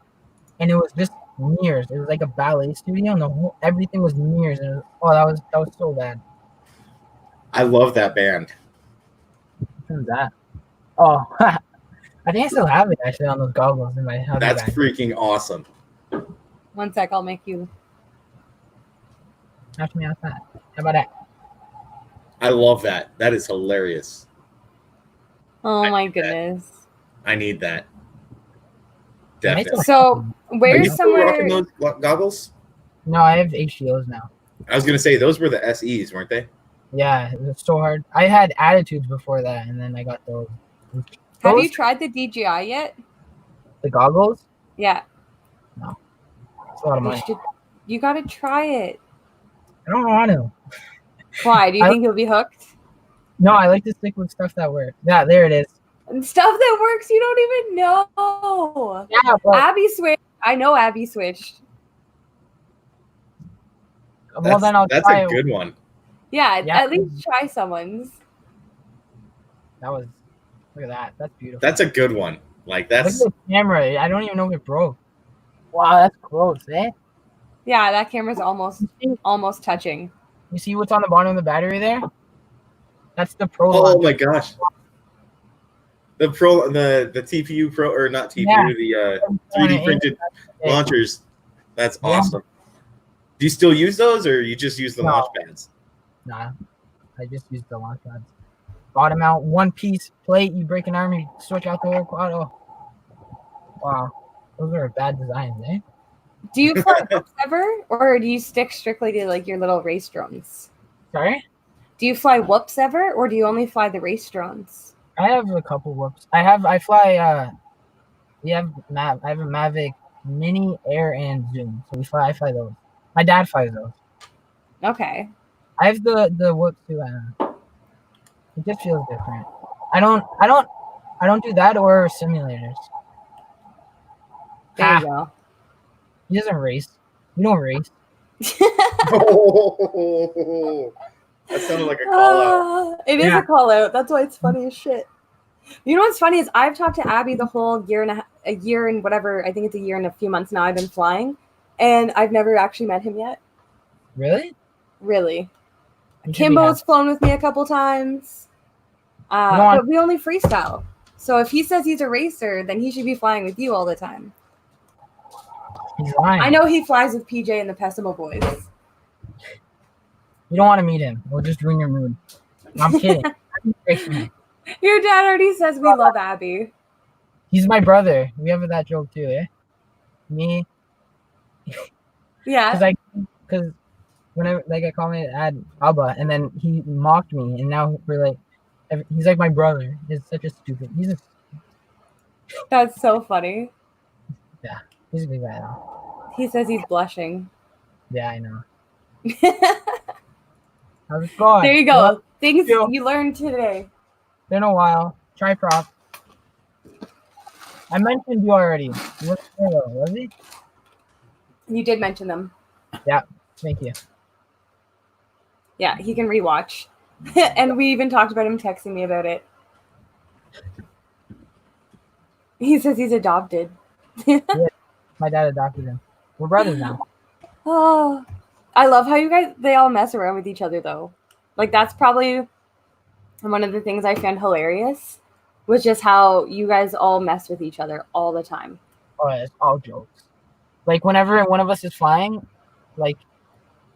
and it was just mirrors. It was like a ballet studio, and everything was mirrors. And it was, that was so bad. I love that band. Which one's that? Oh, I think I still have it actually on those goggles in my house. That's bag. freaking awesome. One sec, I'll make you. Ask me outside. How about that? I love that. That is hilarious. Oh I my need that. goodness. I need that. Nice. Definitely. So Are where's you still rocking somewhere? those goggles? No, I have HDOs now. I was gonna say those were the SEs, weren't they? Yeah, it was so hard. I had attitudes before that, and then I got those. Have Those- you tried the DJI yet? the goggles? Yeah, It's a lot of you money. should. You gotta try it. I don't want to. Why? Do you I- think you'll be hooked? No, I like to stick with stuff that works. Yeah, there it is. And stuff that works, you don't even know. Yeah, but Abby switched. I know Abby switched. well, then I'll that's try a it. good one. Yeah, Yeah. at least try someone's. That was. Look at that. That's beautiful. That's a good one. Like Look that's at the camera. I don't even know if it broke. Wow, that's close, eh? Yeah, that camera's almost You touching. see what's on the bottom of the battery there? That's the Pro oh launcher. my gosh. The TPU Pro or not TPU, Yeah. the 3D printed Yeah. launchers. That's Yeah. awesome. Do you still use those or you just use the No. launch pads? Nah, I just used the launch pads. Bottom out, one piece plate. You break an arm, you switch out the whole quad. Oh, wow, those are bad designs, eh? Do you fly whoops ever, or do you stick strictly to like your little race drones? Sorry, Do you fly whoops ever, or do you only fly the race drones? I have a couple whoops. I fly. I have a Mavic Mini, Air, and Zoom. So I fly those. My dad flies those. Okay. I have the whoops too. It just feels different. I don't do that or simulators. There Ah. you go. He doesn't race. We don't race. Oh, that sounded like a call out. It is Yeah. a call out. That's why it's funny as shit. You know what's funny is I've talked to Abby the whole a year and whatever. I think it's a year and a few months now. I've been flying, and I've never actually met him yet. Really? Really. You should be Kimbo's flown with me a couple times, No, but we only freestyle. So if he says he's a racer, then he should be flying with you all the time. happy. He's lying. I know he flies with PJ and the Pessimo boys. You don't want to meet him. We'll just ruin your mood. I'm kidding. Abby's a great man. Your dad already says we love Abby. He's my brother. We have that joke too, eh? Me, Yeah. because whenever I call my dad Abba, and then he mocked me, and now we're like, he's like my brother. He's such a stupid. That's so funny. He's a big guy now. He says he's blushing. Yeah, I know. How's it going? There you go. Well, Things you. you learned today. been a while. Try prop. I mentioned you already. Was he? You did mention them. Thank you. Yeah, he can rewatch. And we even talked about him texting me about it. He says he's adopted. My dad adopted him. We're brothers now. Oh, I love how they all mess around with each other though. Like that's probably one of the things I found hilarious was just how you guys all mess with each other all the time. Oh, it's all jokes. Like whenever one of us is flying, like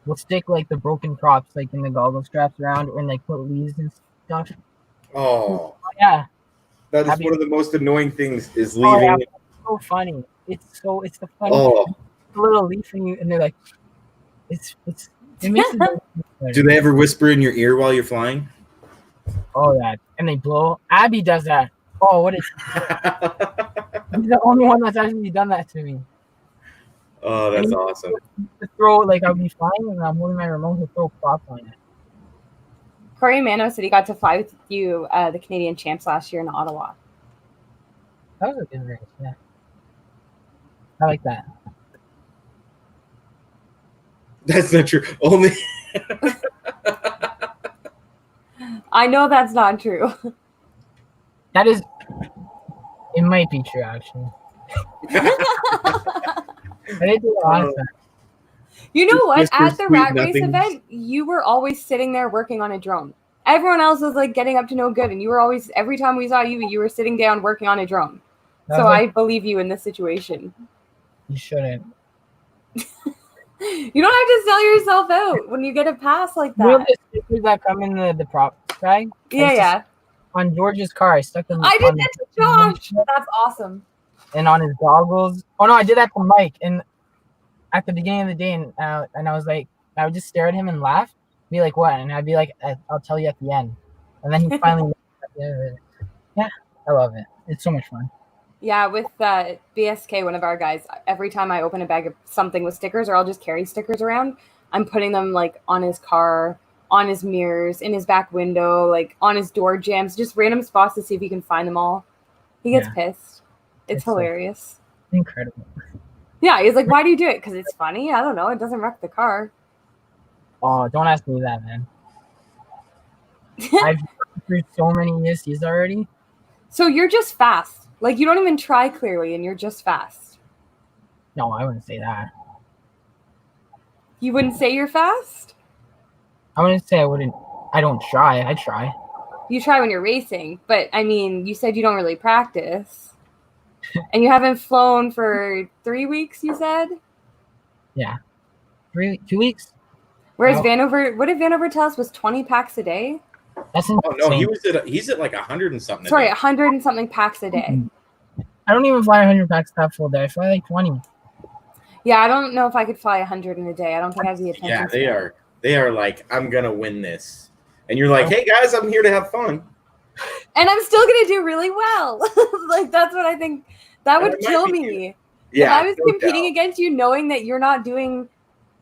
we'll stick like the broken props like in the goggle straps around and like put leaves and stuff. Oh, Yeah. that is Abby- one of the most annoying things is Oh, leaving. yeah. It's so funny. It's the funny. Oh, a little leaf and they're like, it makes it better. Do they ever whisper in your ear while you're flying? Oh, that. And they blow. Abby does that. Oh, what is he's the only one that's actually done that to me. Oh, that's awesome. To throw, like, I'll be flying and I'm holding my remote to throw props on it. Corey Mano said he got to fly with you the Canadian Champs last year in Ottawa. That was a good race, yeah. I like that. That's not true. Only. I know that's not true. That is. It might be true, actually. I did do a lot of that. You know what? Mr. At the Sweet Rat Race Nothings. event, you were always sitting there working on a drone. Everyone else was like getting up to no good, and you were always, every time we saw you, you were sitting down working on a drone. That So was I believe you in this situation. You shouldn't. You don't have to sell yourself out when you get a pass like You know that. the stickers that come in the prop bag? Yeah. On George's car, I stuck them I did on that to Josh. That's awesome. and on his goggles. Oh no, I did that to Mike. And at the beginning of the day, and I was like, I would just stare at him and laugh, be like, "What?" And I'd be like, "I'll tell you at the end." And then he finally. Yeah, I love it. It's so much fun. Yeah, with BSK, one of our guys, every time I open a bag of something with stickers, or I'll just carry stickers around, I'm putting them like on his car, on his mirrors, in his back window, like on his door jams, just random spots to see if he can find them all. He gets pissed. It's hilarious. Incredible. Yeah, he's like, "Why do you do it?" Because it's funny. I don't know. It doesn't wreck the car. Oh, don't ask me that, man. I've gone through so many ESCs already. So you're just fast. Like, you don't even try clearly, and you're just fast. No, I wouldn't say that. You wouldn't say you're fast? I wouldn't say I wouldn't. I don't try. I try. You try when you're racing, but I mean, you said you don't really practice. And you haven't flown for 3 weeks, you said? Yeah. 2 weeks? Whereas No. Vanover, what did Vanover tell us was 20 packs a day? That's insane. Oh no, he's at like 100 and something. Sorry, 100 and something packs a day. I don't even fly 100 packs that full day. I fly like 20. Yeah, I don't know if I could fly 100 in a day. I don't think I have the attention. Yeah, they span. are. They are like, I'm gonna win this, and you're like, hey guys, I'm here to have fun. And I'm still gonna do really well. Like, that's what I think. That would kill me. Yeah, if I was competing against you, knowing that you're not doing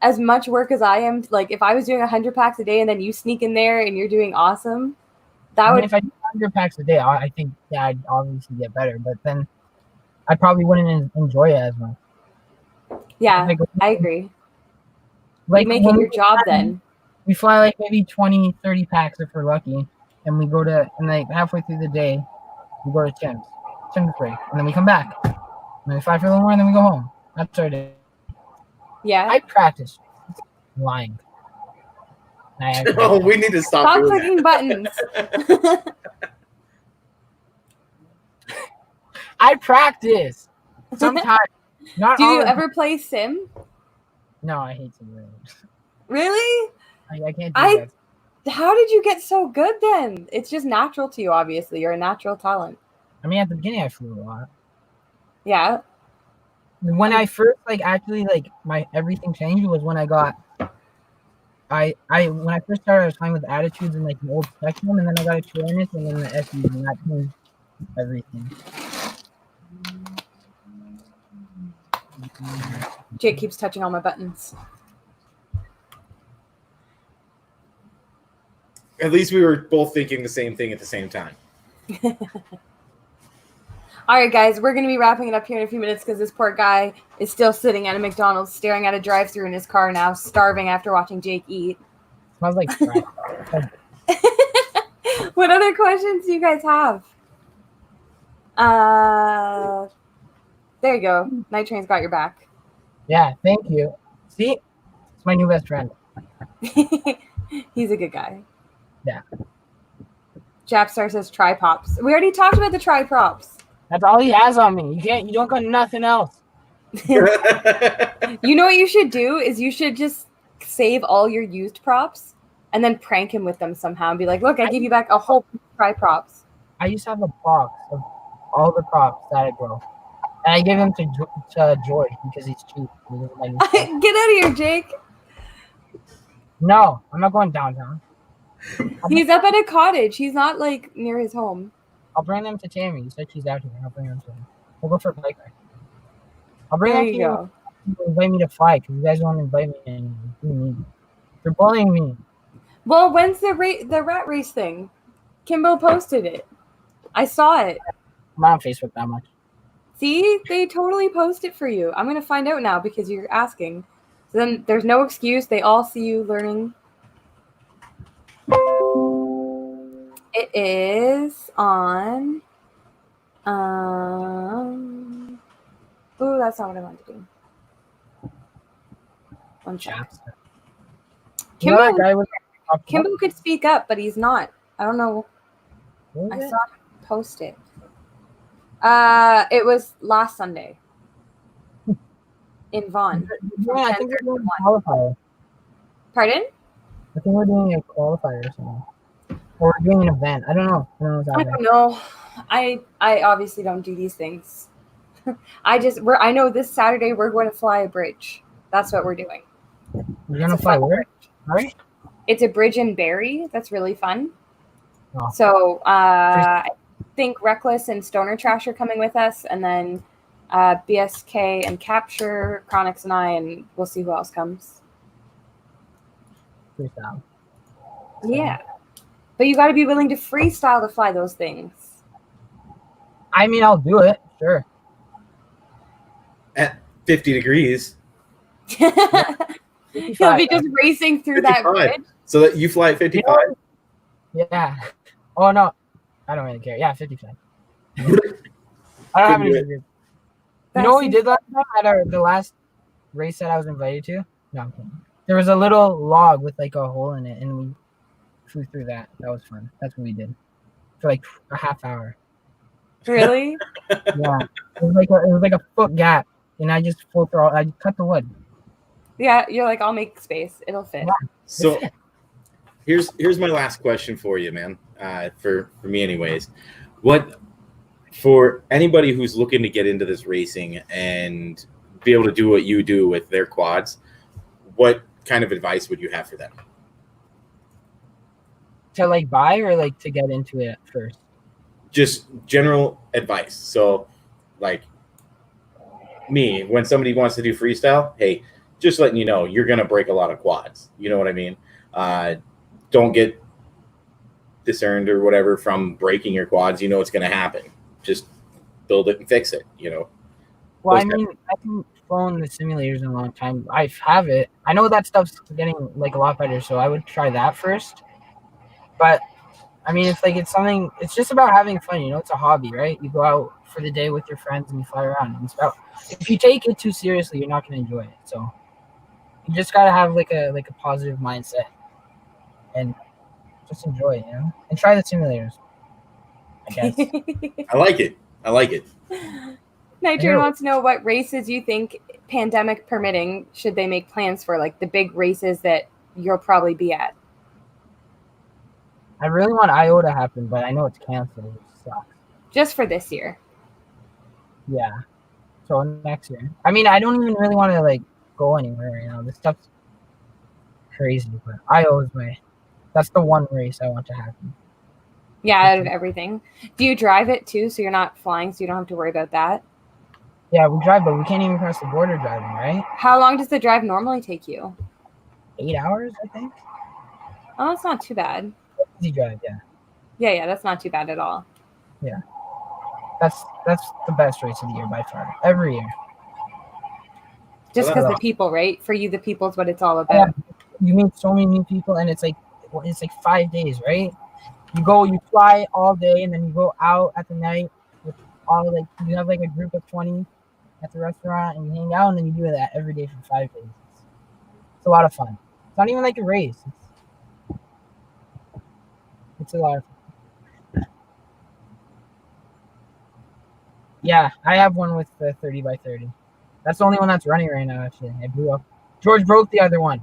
as much work as I am, like if I was doing 100 packs a day and then you sneak in there and you're doing awesome, that would. If I do 100 packs a day, I think I'd obviously get better, but then I probably wouldn't enjoy it as much. Yeah, I agree. Like, you make it your job then. We fly like maybe 20, 30 packs if we're lucky, and we go to, and like halfway through the day, we go to Tim's break, and then we come back, and then we fly for a little more, and then we go home. That's our day. Yeah. I practice. Lying. Oh, we need to stop clicking buttons. I practice. Sometimes. Not Do you all ever play Sim? No, I hate simulators. Really? I can't do that. How did you get so good then? It's just natural to you, obviously. You're a natural talent. I mean, at the beginning, I flew a lot. Yeah. When I first actually my everything changed was when I got when I first started I was flying with attitudes and like an old spectrum, and then I got a Tyrannus and then the SE, and that changed everything. Jake keeps touching all my buttons. At least we were both thinking the same thing at the same time. All right, guys, we're going to be wrapping it up here in a few minutes because this poor guy is still sitting at a McDonald's staring at a drive-thru in his car now, starving after watching Jake eat. Smells like crap. What other questions do you guys have? There you go. Night Train's got your back. Yeah, thank you. See? It's my new best friend. He's a good guy. Yeah. Japstar says tri-pops. We already talked about the tri-props. That's all he has on me. You don't got nothing else. You know what you should do is you should just save all your used props and then prank him with them somehow and be like, look, I gave you back a whole tri-props. I used to have a box of all the props that I broke. And I gave him to George because he's cheap. He doesn't like me. Get out of here, Jake. No, I'm not going downtown. He's up at a cottage. He's not like near his home. I'll bring them to Tammy. You said she's out here. I'll bring them to him. We'll go for a bike ride. I'll bring There them to you go. you. Invite me to fly because you guys won't invite me anymore. You're bullying me. Well, when's the rat race thing? Kimbo posted it. I saw it. I'm not on Facebook that much. See, they totally post it for you. I'm gonna find out now because you're asking. So then there's no excuse. They all see you learning. It is on. Oh, that's not what I wanted to do. One check. You know that guy was Kimbo could speak up, but he's not. I don't know. What I was it? saw him post it. It was last Sunday in Vaughan. Yeah, I think we're doing a qualifier. Pardon? I think we're doing a qualifier or something. Or we're doing an event. I don't know. I don't know. I obviously don't do these things. I know this Saturday we're going to fly a bridge. That's what we're doing. We're gonna fly where? Right? It's a bridge in Barrie. That's really fun. Oh. So I think Reckless and Stoner Trash are coming with us, and then BSK and Capture, Chronix and I, and we'll see who else comes. Freestyle. Yeah. But you got to be willing to freestyle to fly those things. I mean, I'll do it. Sure. At 50 degrees. He'll be just racing through 55. that bridge. So that you fly at 55? Yeah. Oh, no. I don't really care. Yeah, 55. I don't have any figures. You know what we did last time at the last race that I was invited to? No, I'm kidding. There was a little log with like a hole in it, and we flew through that. That was fun. That's what we did for like a half hour. Really? Yeah. It was like a foot gap, and I just full throttle. I cut the wood. Yeah, you're like, I'll make space. It'll fit. Yeah. So here's my last question for you, man. For me anyways. What for anybody who's looking to get into this racing and be able to do what you do with their quads, what kind of advice would you have for them? To like buy or like to get into it first? Just general advice. So like me, when somebody wants to do freestyle, hey, just letting you know, you're going to break a lot of quads. You know what I mean? Don't get discerned or whatever from breaking your quads. You know, it's going to happen. Just build it and fix it, you know? Well, I mean, I haven't flown the simulators in a long time. I have it. I know that stuff's getting like a lot better, so I would try that first. But I mean, it's something. It's just about having fun. You know, it's a hobby, right? You go out for the day with your friends and you fly around. And it's about, if you take it too seriously, you're not going to enjoy it. So you just gotta have like a positive mindset and just enjoy it, you know, and try the simulators. I guess. I like it. Nitro wants to know what races you think, pandemic permitting, should they make plans for, like the big races that you'll probably be at. I really want IO to happen, but I know it's canceled. Which sucks. Just for this year. Yeah. So next year. I mean, I don't even really want to like go anywhere. You know, this stuff's crazy. But IO is that's the one race I want to happen. Yeah, out of everything. Do you drive it too, so you're not flying, so you don't have to worry about that? Yeah, we drive, but we can't even cross the border driving, right? How long does the drive normally take you? 8 hours, I think. Oh, that's not too bad. Easy drive, yeah. Yeah, that's not too bad at all. Yeah. That's the best race of the year by far. Every year. Just because the people, right? For you, the people is what it's all about. Yeah. You meet so many new people, and it's like 5 days, right? You fly all day, and then you go out at the night with you have like a group of 20 at the restaurant, and you hang out, and then you do that every day for 5 days. It's a lot of fun. It's not even like a race. It's a lot of fun. Yeah, I have one with the 30 by 30. That's the only one that's running right now, actually. I blew up. George broke the other one.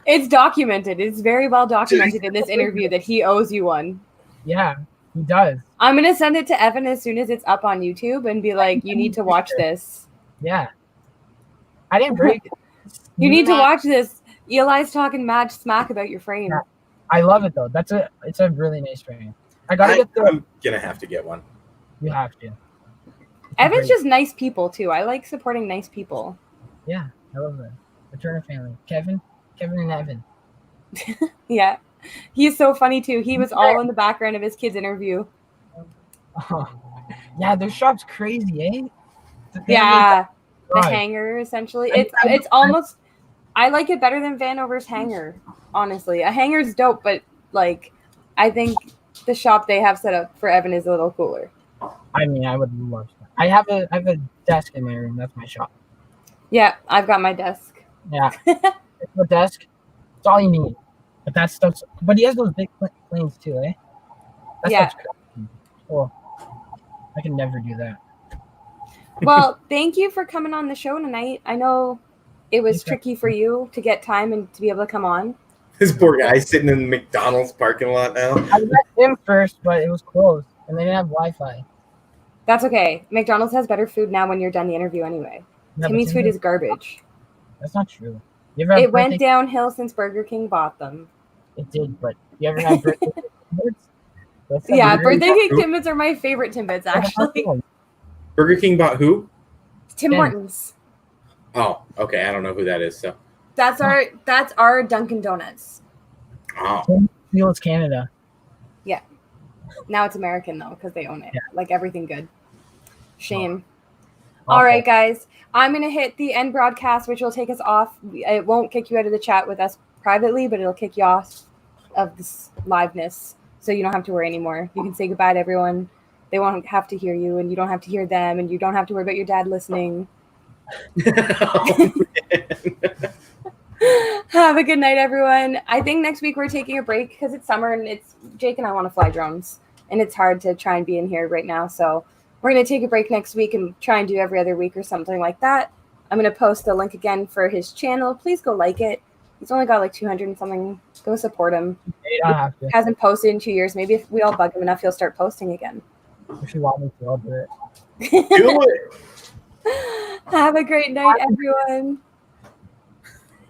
It's documented. It's very well documented in this interview that he owes you one. Yeah. He does. I'm gonna send it to Evan as soon as it's up on YouTube and be like, you need to watch this. Yeah. I didn't break it. You need to watch this. Eli's talking mad smack about your frame. Yeah. I love it though. It's a really nice frame. I'm gonna have to get one. You have to. Evan's just nice people too. I like supporting nice people. Yeah, I love that. The Turner family. Kevin and Evan. Yeah. He's so funny too. He was all in the background of his kid's interview. Oh, yeah, their shop's crazy, eh? Yeah. The hangar, essentially. It's almost, I like it better than Vanover's hangar, honestly. A hangar's dope, but like, I think the shop they have set up for Evan is a little cooler. I mean, I would love that. I have a desk in my room. That's my shop. Yeah, I've got my desk. Yeah. It's a desk. It's all you need. But that stuff's. But he has those big planes too, eh? Yeah. Cool. I can never do that. Well, thank you for coming on the show tonight. I know it was tricky for you to get time and to be able to come on. This poor guy sitting in the McDonald's parking lot now. I met him first, but it was closed, and they didn't have Wi-Fi. That's okay. McDonald's has better food now when you're done the interview anyway. Yeah, Timmy's food is garbage. That's not true. You ever have It went downhill since Burger King bought them. It did, but you ever have birthday Timbits? Yeah, birthday cake Timbits are my favorite Timbits, actually. Burger King bought who? Tim Hortons. Oh, okay. I don't know who that is. So that's our Dunkin' Donuts. Oh, It's Canada. Yeah. Now it's American though, because they own it. Yeah. Like everything good. Shame. Oh. All right, guys. I'm gonna hit the end broadcast, which will take us off. It won't kick you out of the chat with us privately, but it'll kick you off of this liveness, so you don't have to worry anymore. You can say goodbye to everyone. They won't have to hear you, and you don't have to hear them, and you don't have to worry about your dad listening. Have a good night, everyone. I think next week we're taking a break because it's summer and Jake and I want to fly drones, and it's hard to try and be in here right now. So we're going to take a break next week and try and do every other week or something like that. I'm going to post the link again for his channel. Please go like it. He's only got like 200 and something. Go support him. He hasn't posted in 2 years. Maybe if we all bug him enough, he'll start posting again. If you want me to, I'll do it. Do it. Have a great night, everyone.